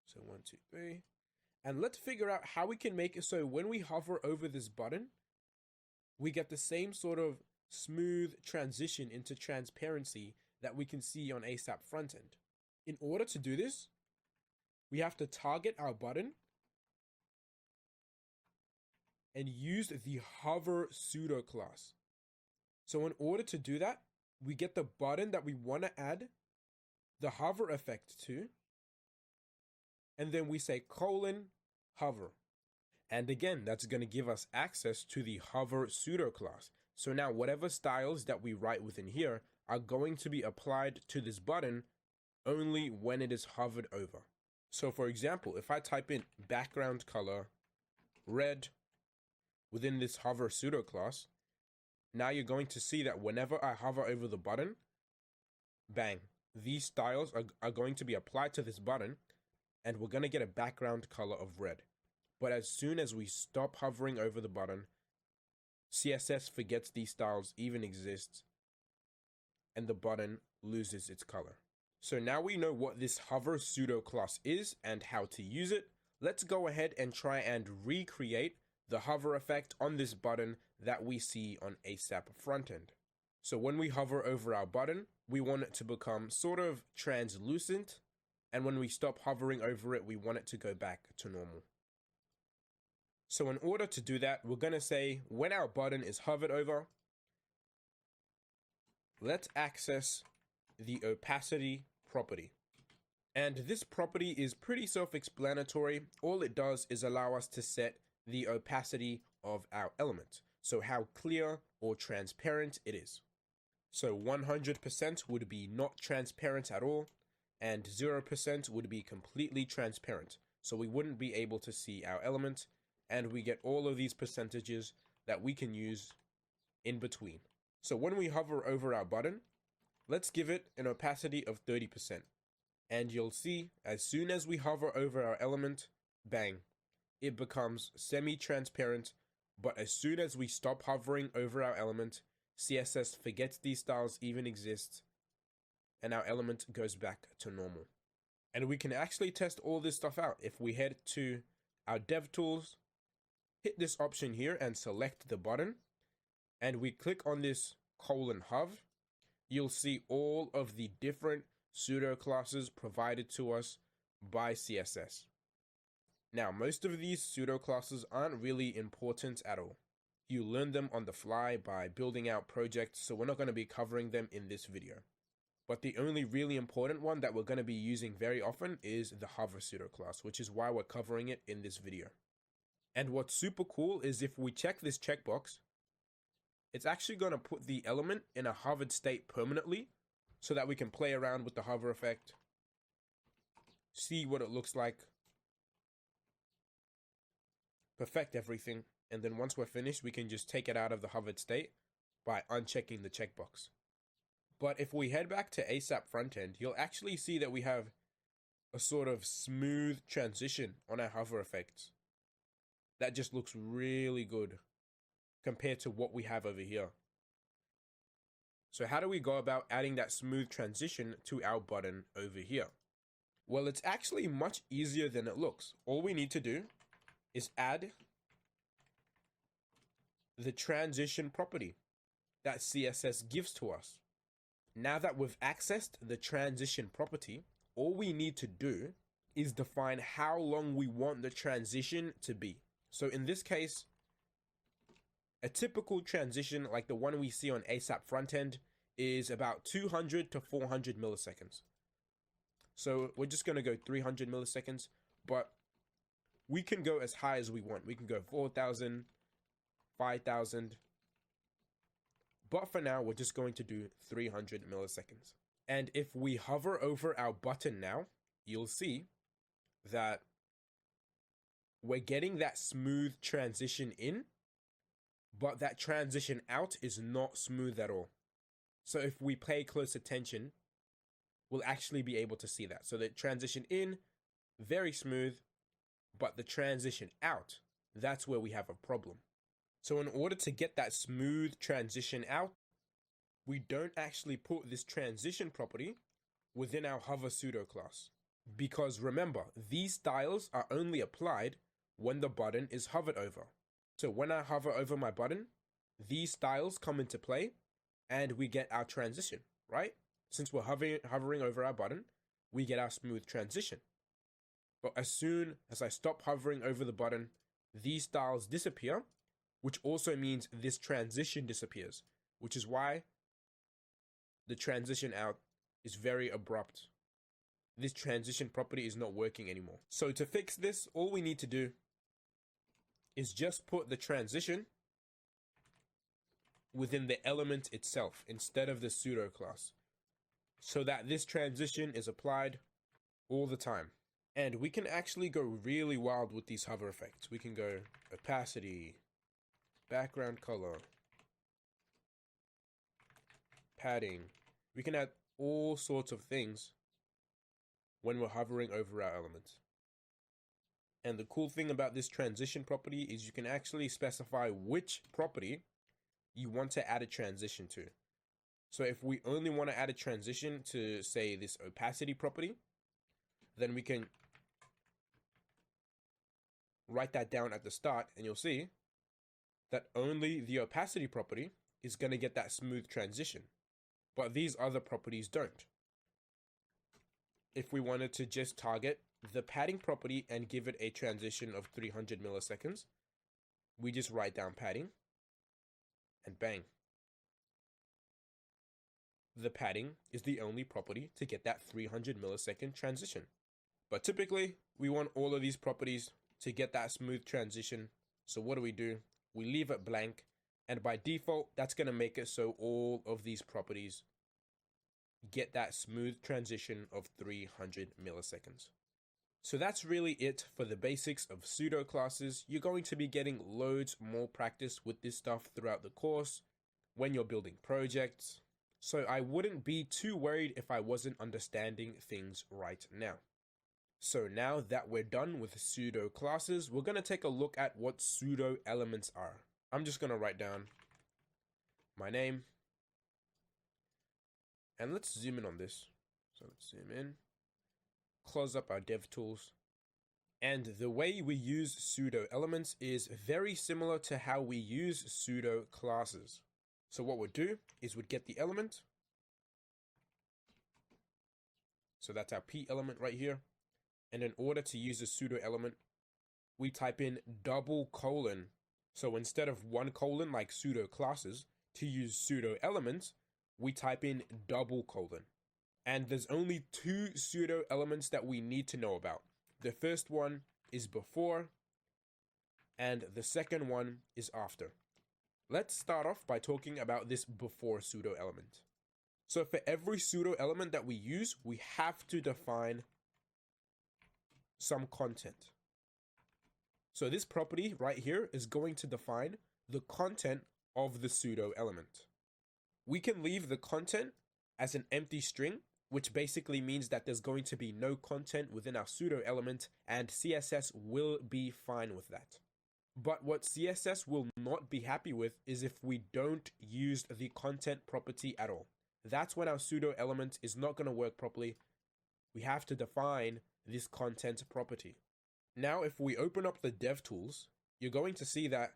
So 1, 2, 3. And let's figure out how we can make it so when we hover over this button, we get the same sort of smooth transition into transparency that we can see on ASAP Frontend. In order to do this, we have to target our button and use the hover pseudo class. So in order to do that, we get the button that we want to add the hover effect to, and then we say : hover. And again, that's going to give us access to the hover pseudo class. So now whatever styles that we write within here are going to be applied to this button only when it is hovered over. So for example, if I type in background color red within this hover pseudo class, now you're going to see that whenever I hover over the button, bang, these styles are going to be applied to this button and we're going to get a background color of red. But as soon as we stop hovering over the button, CSS forgets these styles even exist and the button loses its color. So now we know what this hover pseudo class is and how to use it. let's go ahead and try and recreate the hover effect on this button that we see on ASAP frontend. So when we hover over our button, we want it to become sort of translucent, and when we stop hovering over it, we want it to go back to normal. So in order to do that, we're going to say when our button is hovered over, let's access the opacity property. And this property is pretty self-explanatory. All it does is allow us to set the opacity of our element, so how clear or transparent it is. So 100% would be not transparent at all, and 0% would be completely transparent. So we wouldn't be able to see our element, and we get all of these percentages that we can use in between. So when we hover over our button, let's give it an opacity of 30%. And you'll see as soon as we hover over our element, bang, it becomes semi-transparent. But as soon as we stop hovering over our element, CSS forgets these styles even exist, and our element goes back to normal. And we can actually test all this stuff out. If we head to our dev tools, hit this option here and select the button, and we click on this :hov, you'll see all of the different pseudo classes provided to us by CSS. Now, most of these pseudo classes aren't really important at all. You learn them on the fly by building out projects, so we're not going to be covering them in this video. But the only really important one that we're going to be using very often is the hover pseudo class, which is why we're covering it in this video. And what's super cool is if we check this checkbox, it's actually going to put the element in a hovered state permanently so that we can play around with the hover effect, see what it looks like, perfect everything, and then once we're finished, we can just take it out of the hovered state by unchecking the checkbox. But if we head back to ASAP frontend, you'll actually see that we have a sort of smooth transition on our hover effects. That just looks really good compared to what we have over here. So how do we go about adding that smooth transition to our button over here? Well, it's actually much easier than it looks. All we need to do is add the transition property that CSS gives to us. Now that we've accessed the transition property, all we need to do is define how long we want the transition to be. So in this case, a typical transition like the one we see on ASAP frontend is about 200 to 400 milliseconds. So we're just going to go 300 milliseconds, but we can go as high as we want. We can go 4,000, 5,000. But for now, we're just going to do 300 milliseconds. And if we hover over our button now, you'll see that we're getting that smooth transition in, but that transition out is not smooth at all. So if we pay close attention, we'll actually be able to see that. So the transition in, very smooth, but the transition out, that's where we have a problem. So in order to get that smooth transition out, we don't actually put this transition property within our hover pseudo class. Because remember, these styles are only applied when the button is hovered over. So when I hover over my button, these styles come into play and we get our transition, right? Since we're hovering over our button, we get our smooth transition. But as soon as I stop hovering over the button, these styles disappear, which also means this transition disappears, which is why the transition out is very abrupt. This transition property is not working anymore. So to fix this, all we need to do is just put the transition within the element itself instead of the pseudo class, so that this transition is applied all the time. And we can actually go really wild with these hover effects. We can go opacity, background color, padding. We can add all sorts of things when we're hovering over our element. And the cool thing about this transition property is you can actually specify which property you want to add a transition to. So if we only want to add a transition to, say, this opacity property, then we can write that down at the start and you'll see that only the opacity property is going to get that smooth transition, but these other properties don't. If we wanted to just target the padding property and give it a transition of 300 milliseconds, we just write down padding and bang. The padding is the only property to get that 300 millisecond transition. But typically, we want all of these properties to get that smooth transition. So what do? We leave it blank, and by default, that's going to make it so all of these properties get that smooth transition of 300 milliseconds. So that's really it for the basics of pseudo classes. You're going to be getting loads more practice with this stuff throughout the course when you're building projects. So I wouldn't be too worried if I wasn't understanding things right now. So now that we're done with pseudo classes, we're going to take a look at what pseudo elements are. I'm just going to write down my name. And let's zoom in on this. So let's zoom in, close up our dev tools. And the way we use pseudo elements is very similar to how we use pseudo classes. So what we'd do is we'd get the element. So that's our P element right here. And in order to use a pseudo element, we type in double colon. So instead of one colon like pseudo classes, to use pseudo elements, we type in double colon. And there's only two pseudo elements that we need to know about. The first one is before, and the second one is after. Let's start off by talking about this before pseudo element. So for every pseudo element that we use, we have to define some content. So this property right here is going to define the content of the pseudo element. We can leave the content as an empty string, which basically means that there's going to be no content within our pseudo element, and CSS will be fine with that. But what CSS will not be happy with is if we don't use the content property at all. That's when our pseudo element is not going to work properly. We have to define this content property. Now, if we open up the dev tools, you're going to see that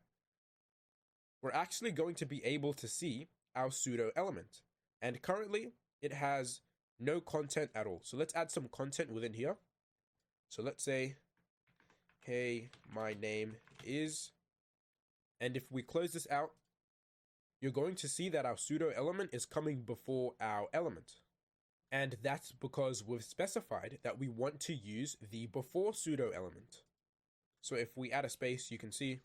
we're actually going to be able to see our pseudo element. And currently, it has no content at all. So let's add some content within here. So let's say, hey, my name is, and if we close this out, you're going to see that our pseudo element is coming before our element. And that's because we've specified that we want to use the before pseudo element. So if we add a space, you can see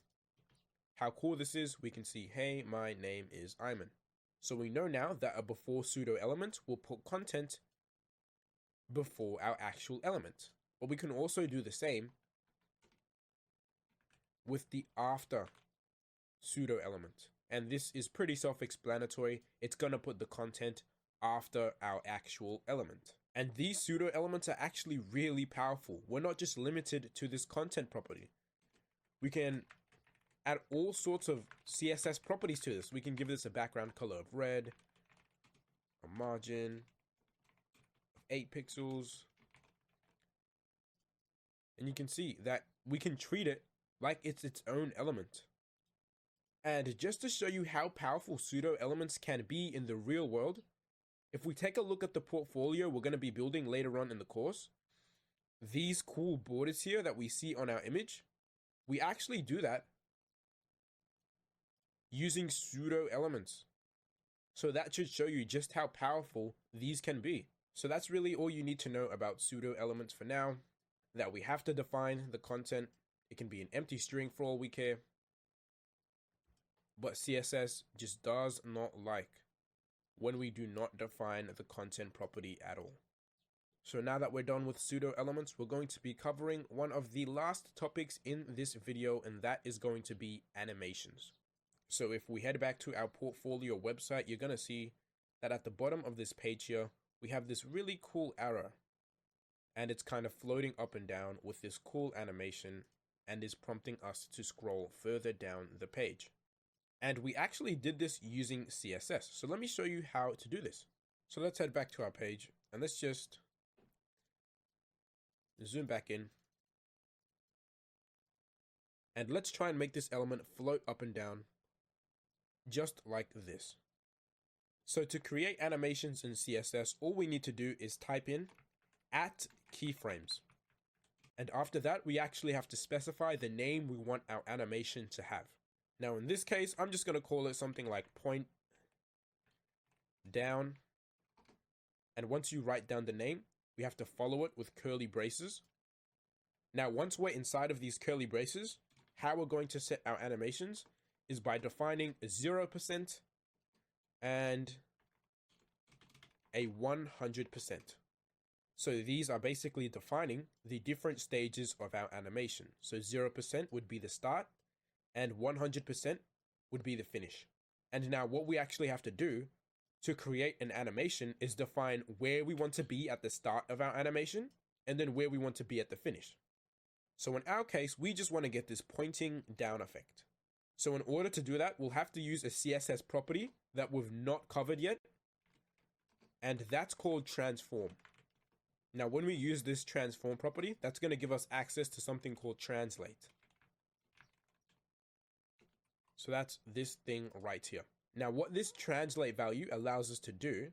how cool this is. We can see, hey, my name is Ayman. So we know now that a before pseudo element will put content before our actual element. But we can also do the same with the after pseudo element. And this is pretty self-explanatory. It's going to put the content after our actual element. And these pseudo elements are actually really powerful. We're not just limited to this content property. We can add all sorts of CSS properties to this. We can give this a background color of red, a margin of 8 pixels. And you can see that we can treat it like it's its own element. And just to show you how powerful pseudo elements can be in the real world, if we take a look at the portfolio we're going to be building later on in the course, these cool borders here that we see on our image, we actually do that using pseudo elements. So that should show you just how powerful these can be. So that's really all you need to know about pseudo elements for now, that we have to define the content. It can be an empty string for all we care, but CSS just does not like when we do not define the content property at all. So now that we're done with pseudo elements, we're going to be covering one of the last topics in this video, and that is going to be animations. So if we head back to our portfolio website, you're going to see that at the bottom of this page here, we have this really cool arrow, and it's kind of floating up and down with this cool animation and is prompting us to scroll further down the page. And we actually did this using CSS. So let me show you how to do this. So let's head back to our page and let's just zoom back in. And let's try and make this element float up and down, just like this. So to create animations in CSS, all we need to do is type in @keyframes. And after that, we actually have to specify the name we want our animation to have. Now in this case, I'm just going to call it something like point down. And once you write down the name, we have to follow it with curly braces. Now, once we're inside of these curly braces, how we're going to set our animations is by defining a 0% and a 100%. So these are basically defining the different stages of our animation. So 0% would be the start and 100% would be the finish. And now what we actually have to do to create an animation is define where we want to be at the start of our animation and then where we want to be at the finish. So in our case, we just want to get this pointing down effect. So in order to do that, we'll have to use a CSS property that we've not covered yet, and that's called transform. Now, when we use this transform property, that's going to give us access to something called translate. So that's this thing right here. Now, what this translate value allows us to do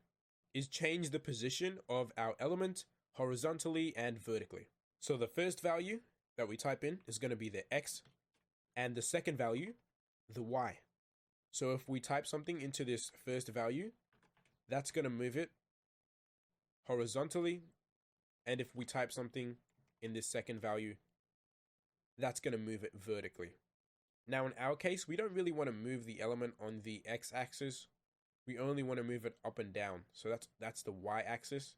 is change the position of our element horizontally and vertically. So the first value that we type in is going to be the X, and the second value, the Y. So if we type something into this first value, that's going to move it horizontally. And if we type something in this second value, that's going to move it vertically. Now in our case, we don't really want to move the element on the X-axis. We only want to move it up and down. So that's the Y-axis.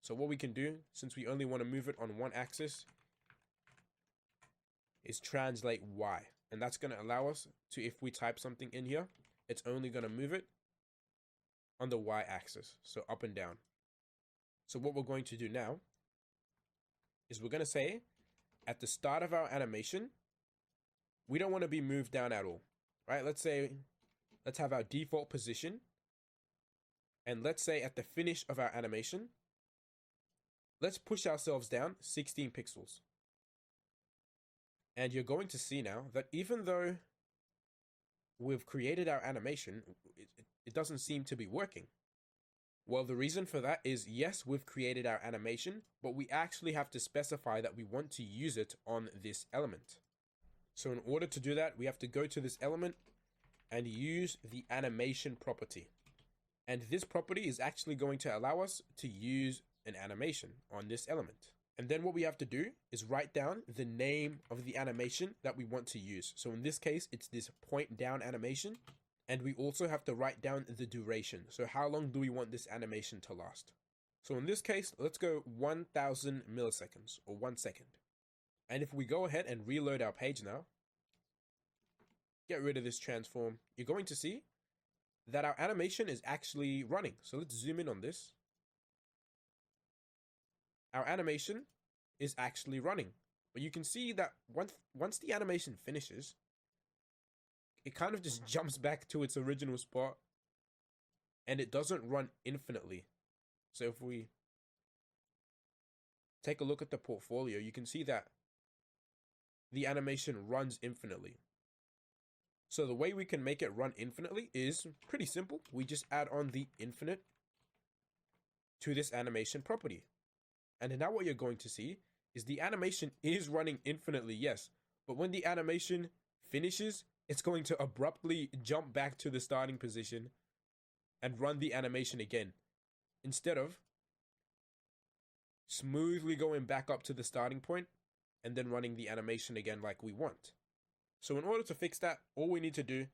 So what we can do, since we only want to move it on one axis, is translate Y. And that's going to allow us to, if we type something in here, it's only going to move it on the Y-axis, so up and down. So what we're going to do now is we're going to say at the start of our animation, we don't want to be moved down at all, right? Let's have our default position. And let's say at the finish of our animation, let's push ourselves down 16 pixels. And you're going to see now that even though we've created our animation, it doesn't seem to be working. Well, the reason for that is, yes, we've created our animation, but we actually have to specify that we want to use it on this element. So in order to do that, we have to go to this element and use the animation property. And this property is actually going to allow us to use an animation on this element. And then what we have to do is write down the name of the animation that we want to use. So in this case, it's this point down animation. And we also have to write down the duration. So how long do we want this animation to last? So in this case, let's go 1000 milliseconds or 1 second. And if we go ahead and reload our page now, get rid of this transform, you're going to see that our animation is actually running. So let's zoom in on this. Our animation is actually running. But you can see that once the animation finishes, it kind of just jumps back to its original spot and it doesn't run infinitely. So if we take a look at the portfolio, you can see that the animation runs infinitely. So the way we can make it run infinitely is pretty simple. We just add on the infinite to this animation property. And now what you're going to see is the animation is running infinitely, yes. But when the animation finishes, it's going to abruptly jump back to the starting position and run the animation again, instead of smoothly going back up to the starting point and then running the animation again like we want. So in order to fix that, all we need to do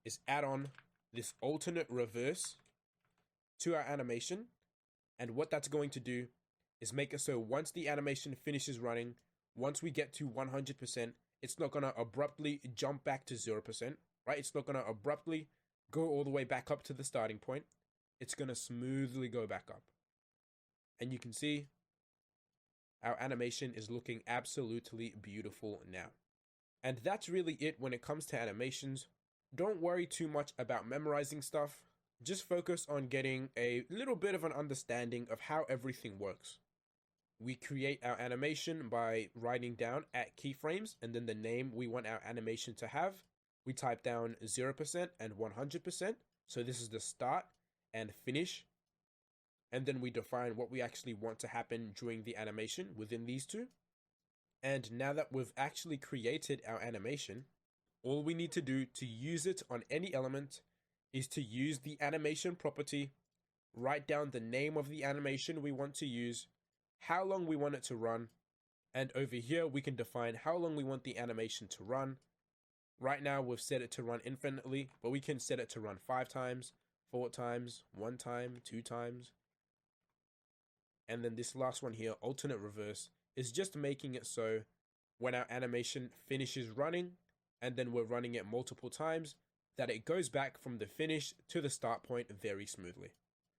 is add on this alternate reverse to our animation. And what that's going to do is make it so once the animation finishes running, once we get to 100%, it's not going to abruptly jump back to 0%, right? It's not going to abruptly go all the way back up to the starting point. It's going to smoothly go back up. And you can see our animation is looking absolutely beautiful now. And that's really it when it comes to animations. Don't worry too much about memorizing stuff. Just focus on getting a little bit of an understanding of how everything works. We create our animation by writing down at keyframes and then the name we want our animation to have. We type down 0% and 100%. So this is the start and finish. And then we define what we actually want to happen during the animation within these two. And now that we've actually created our animation, all we need to do to use it on any element is to use the animation property, write down the name of the animation we want to use, how long we want it to run, and over here we can define how long we want the animation to run. Right now we've set it to run infinitely, but we can set it to run 5 times, 4 times, 1 time, 2 times. And then this last one here, alternate reverse, is just making it so when our animation finishes running and then we're running it multiple times, that it goes back from the finish to the start point very smoothly.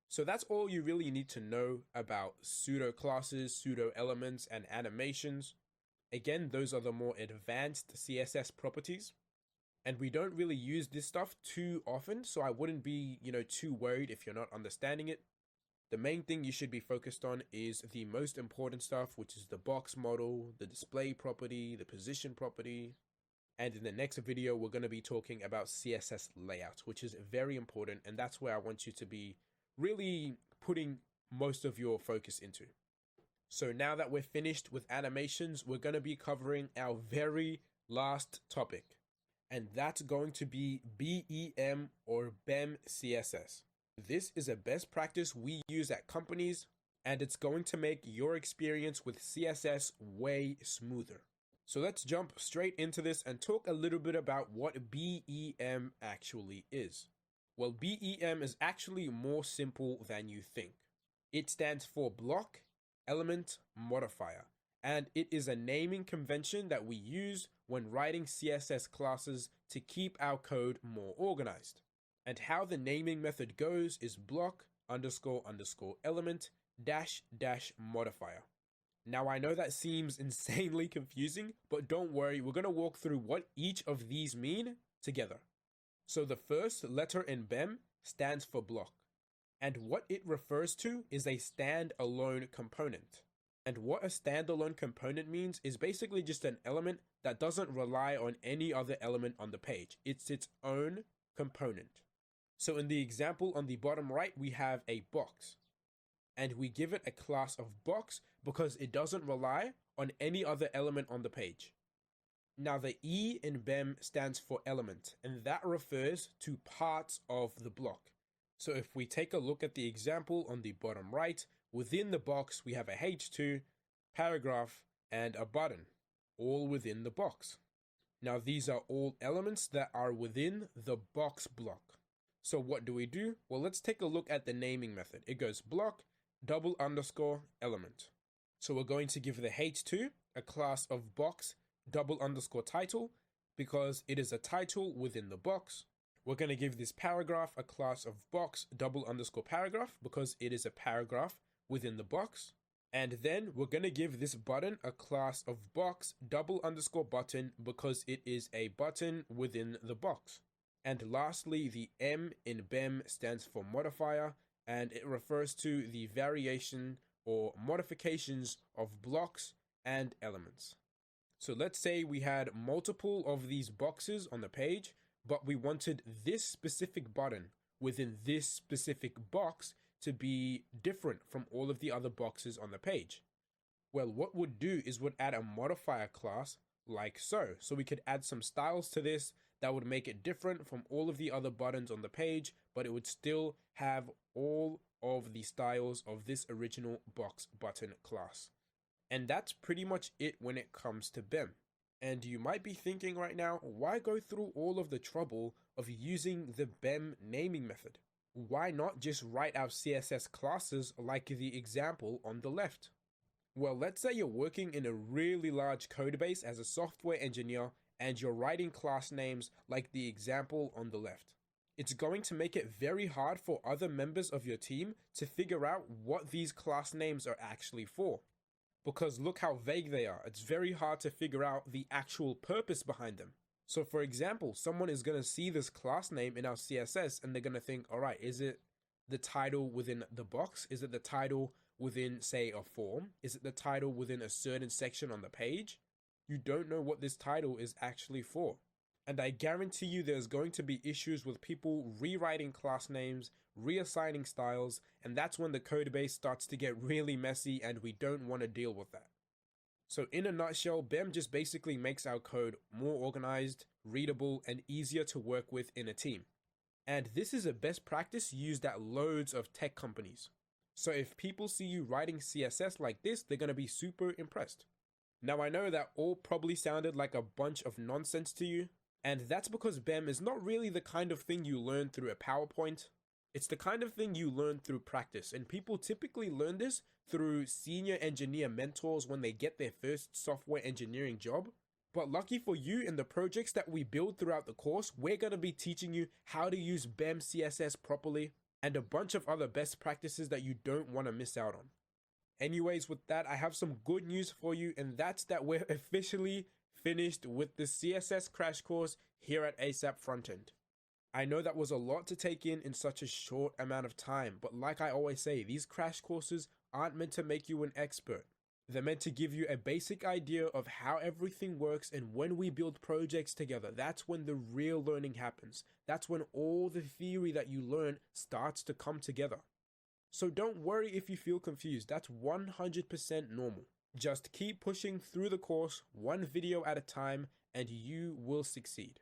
So that's all you really need to know about pseudo classes, pseudo elements, and animations. Again, those are the more advanced CSS properties. And we don't really use this stuff too often, so I wouldn't be, too worried if you're not understanding it. The main thing you should be focused on is the most important stuff, which is the box model, the display property, the position property. And in the next video, we're going to be talking about CSS layout, which is very important. And that's where I want you to be really putting most of your focus into. So now that we're finished with animations, we're going to be covering our very last topic. And that's going to be BEM or BEM CSS. This is a best practice we use at companies, and it's going to make your experience with CSS way smoother. So let's jump straight into this and talk a little bit about what BEM actually is. Well, BEM is actually more simple than you think. It stands for Block Element Modifier, and it is a naming convention that we use when writing CSS classes to keep our code more organized. And how the naming method goes is block __ element -- modifier. Now I know that seems insanely confusing, but don't worry, we're going to walk through what each of these mean together. So the first letter in BEM stands for block, and what it refers to is a standalone component. And what a standalone component means is basically just an element that doesn't rely on any other element on the page. It's its own component. So in the example on the bottom right, we have a box, and we give it a class of box because it doesn't rely on any other element on the page. Now the E in BEM stands for element, and that refers to parts of the block. So if we take a look at the example on the bottom right, within the box we have a H2, paragraph, and a button, all within the box. Now these are all elements that are within the box block. So what do we do? Well, let's take a look at the naming method. It goes block __ element. So we're going to give the H2 a class of box _ title because it is a title within the box. We're going to give this paragraph a class of box _ paragraph because it is a paragraph within the box. And then we're going to give this button a class of box _ button because it is a button within the box. And lastly, the M in BEM stands for modifier, and it refers to the variation or modifications of blocks and elements. So let's say we had multiple of these boxes on the page, but we wanted this specific button within this specific box to be different from all of the other boxes on the page. Well, what we'd do is we'd add a modifier class like so. So we could add some styles to this that would make it different from all of the other buttons on the page, but it would still have all of the styles of this original box button class. And that's pretty much it when it comes to BEM. And you might be thinking right now, why go through all of the trouble of using the BEM naming method? Why not just write our CSS classes like the example on the left? Well, let's say you're working in a really large code base as a software engineer and you're writing class names like the example on the left. It's going to make it very hard for other members of your team to figure out what these class names are actually for. Because look how vague they are. It's very hard to figure out the actual purpose behind them. So for example, someone is going to see this class name in our CSS and they're going to think, all right, is it the title within the box? Is it the title within, say, a form? Is it the title within a certain section on the page? You don't know what this title is actually for. And I guarantee you there's going to be issues with people rewriting class names, reassigning styles, and that's when the code base starts to get really messy, and we don't want to deal with that. So in a nutshell, BEM just basically makes our code more organized, readable, and easier to work with in a team. And this is a best practice used at loads of tech companies. So if people see you writing CSS like this, they're going to be super impressed. Now I know that all probably sounded like a bunch of nonsense to you, and that's because BEM is not really the kind of thing you learn through a PowerPoint. It's the kind of thing you learn through practice, and people typically learn this through senior engineer mentors when they get their first software engineering job. But lucky for you, in the projects that we build throughout the course, we're going to be teaching you how to use BEM CSS properly and a bunch of other best practices that you don't want to miss out on. Anyways, with that, I have some good news for you, and that's that we're officially finished with the CSS crash course here at ASAP Frontend. I know that was a lot to take in such a short amount of time, but like I always say, these crash courses aren't meant to make you an expert. They're meant to give you a basic idea of how everything works, and when we build projects together, that's when the real learning happens. That's when all the theory that you learn starts to come together. So don't worry if you feel confused, that's 100% normal. Just keep pushing through the course, one video at a time, and you will succeed.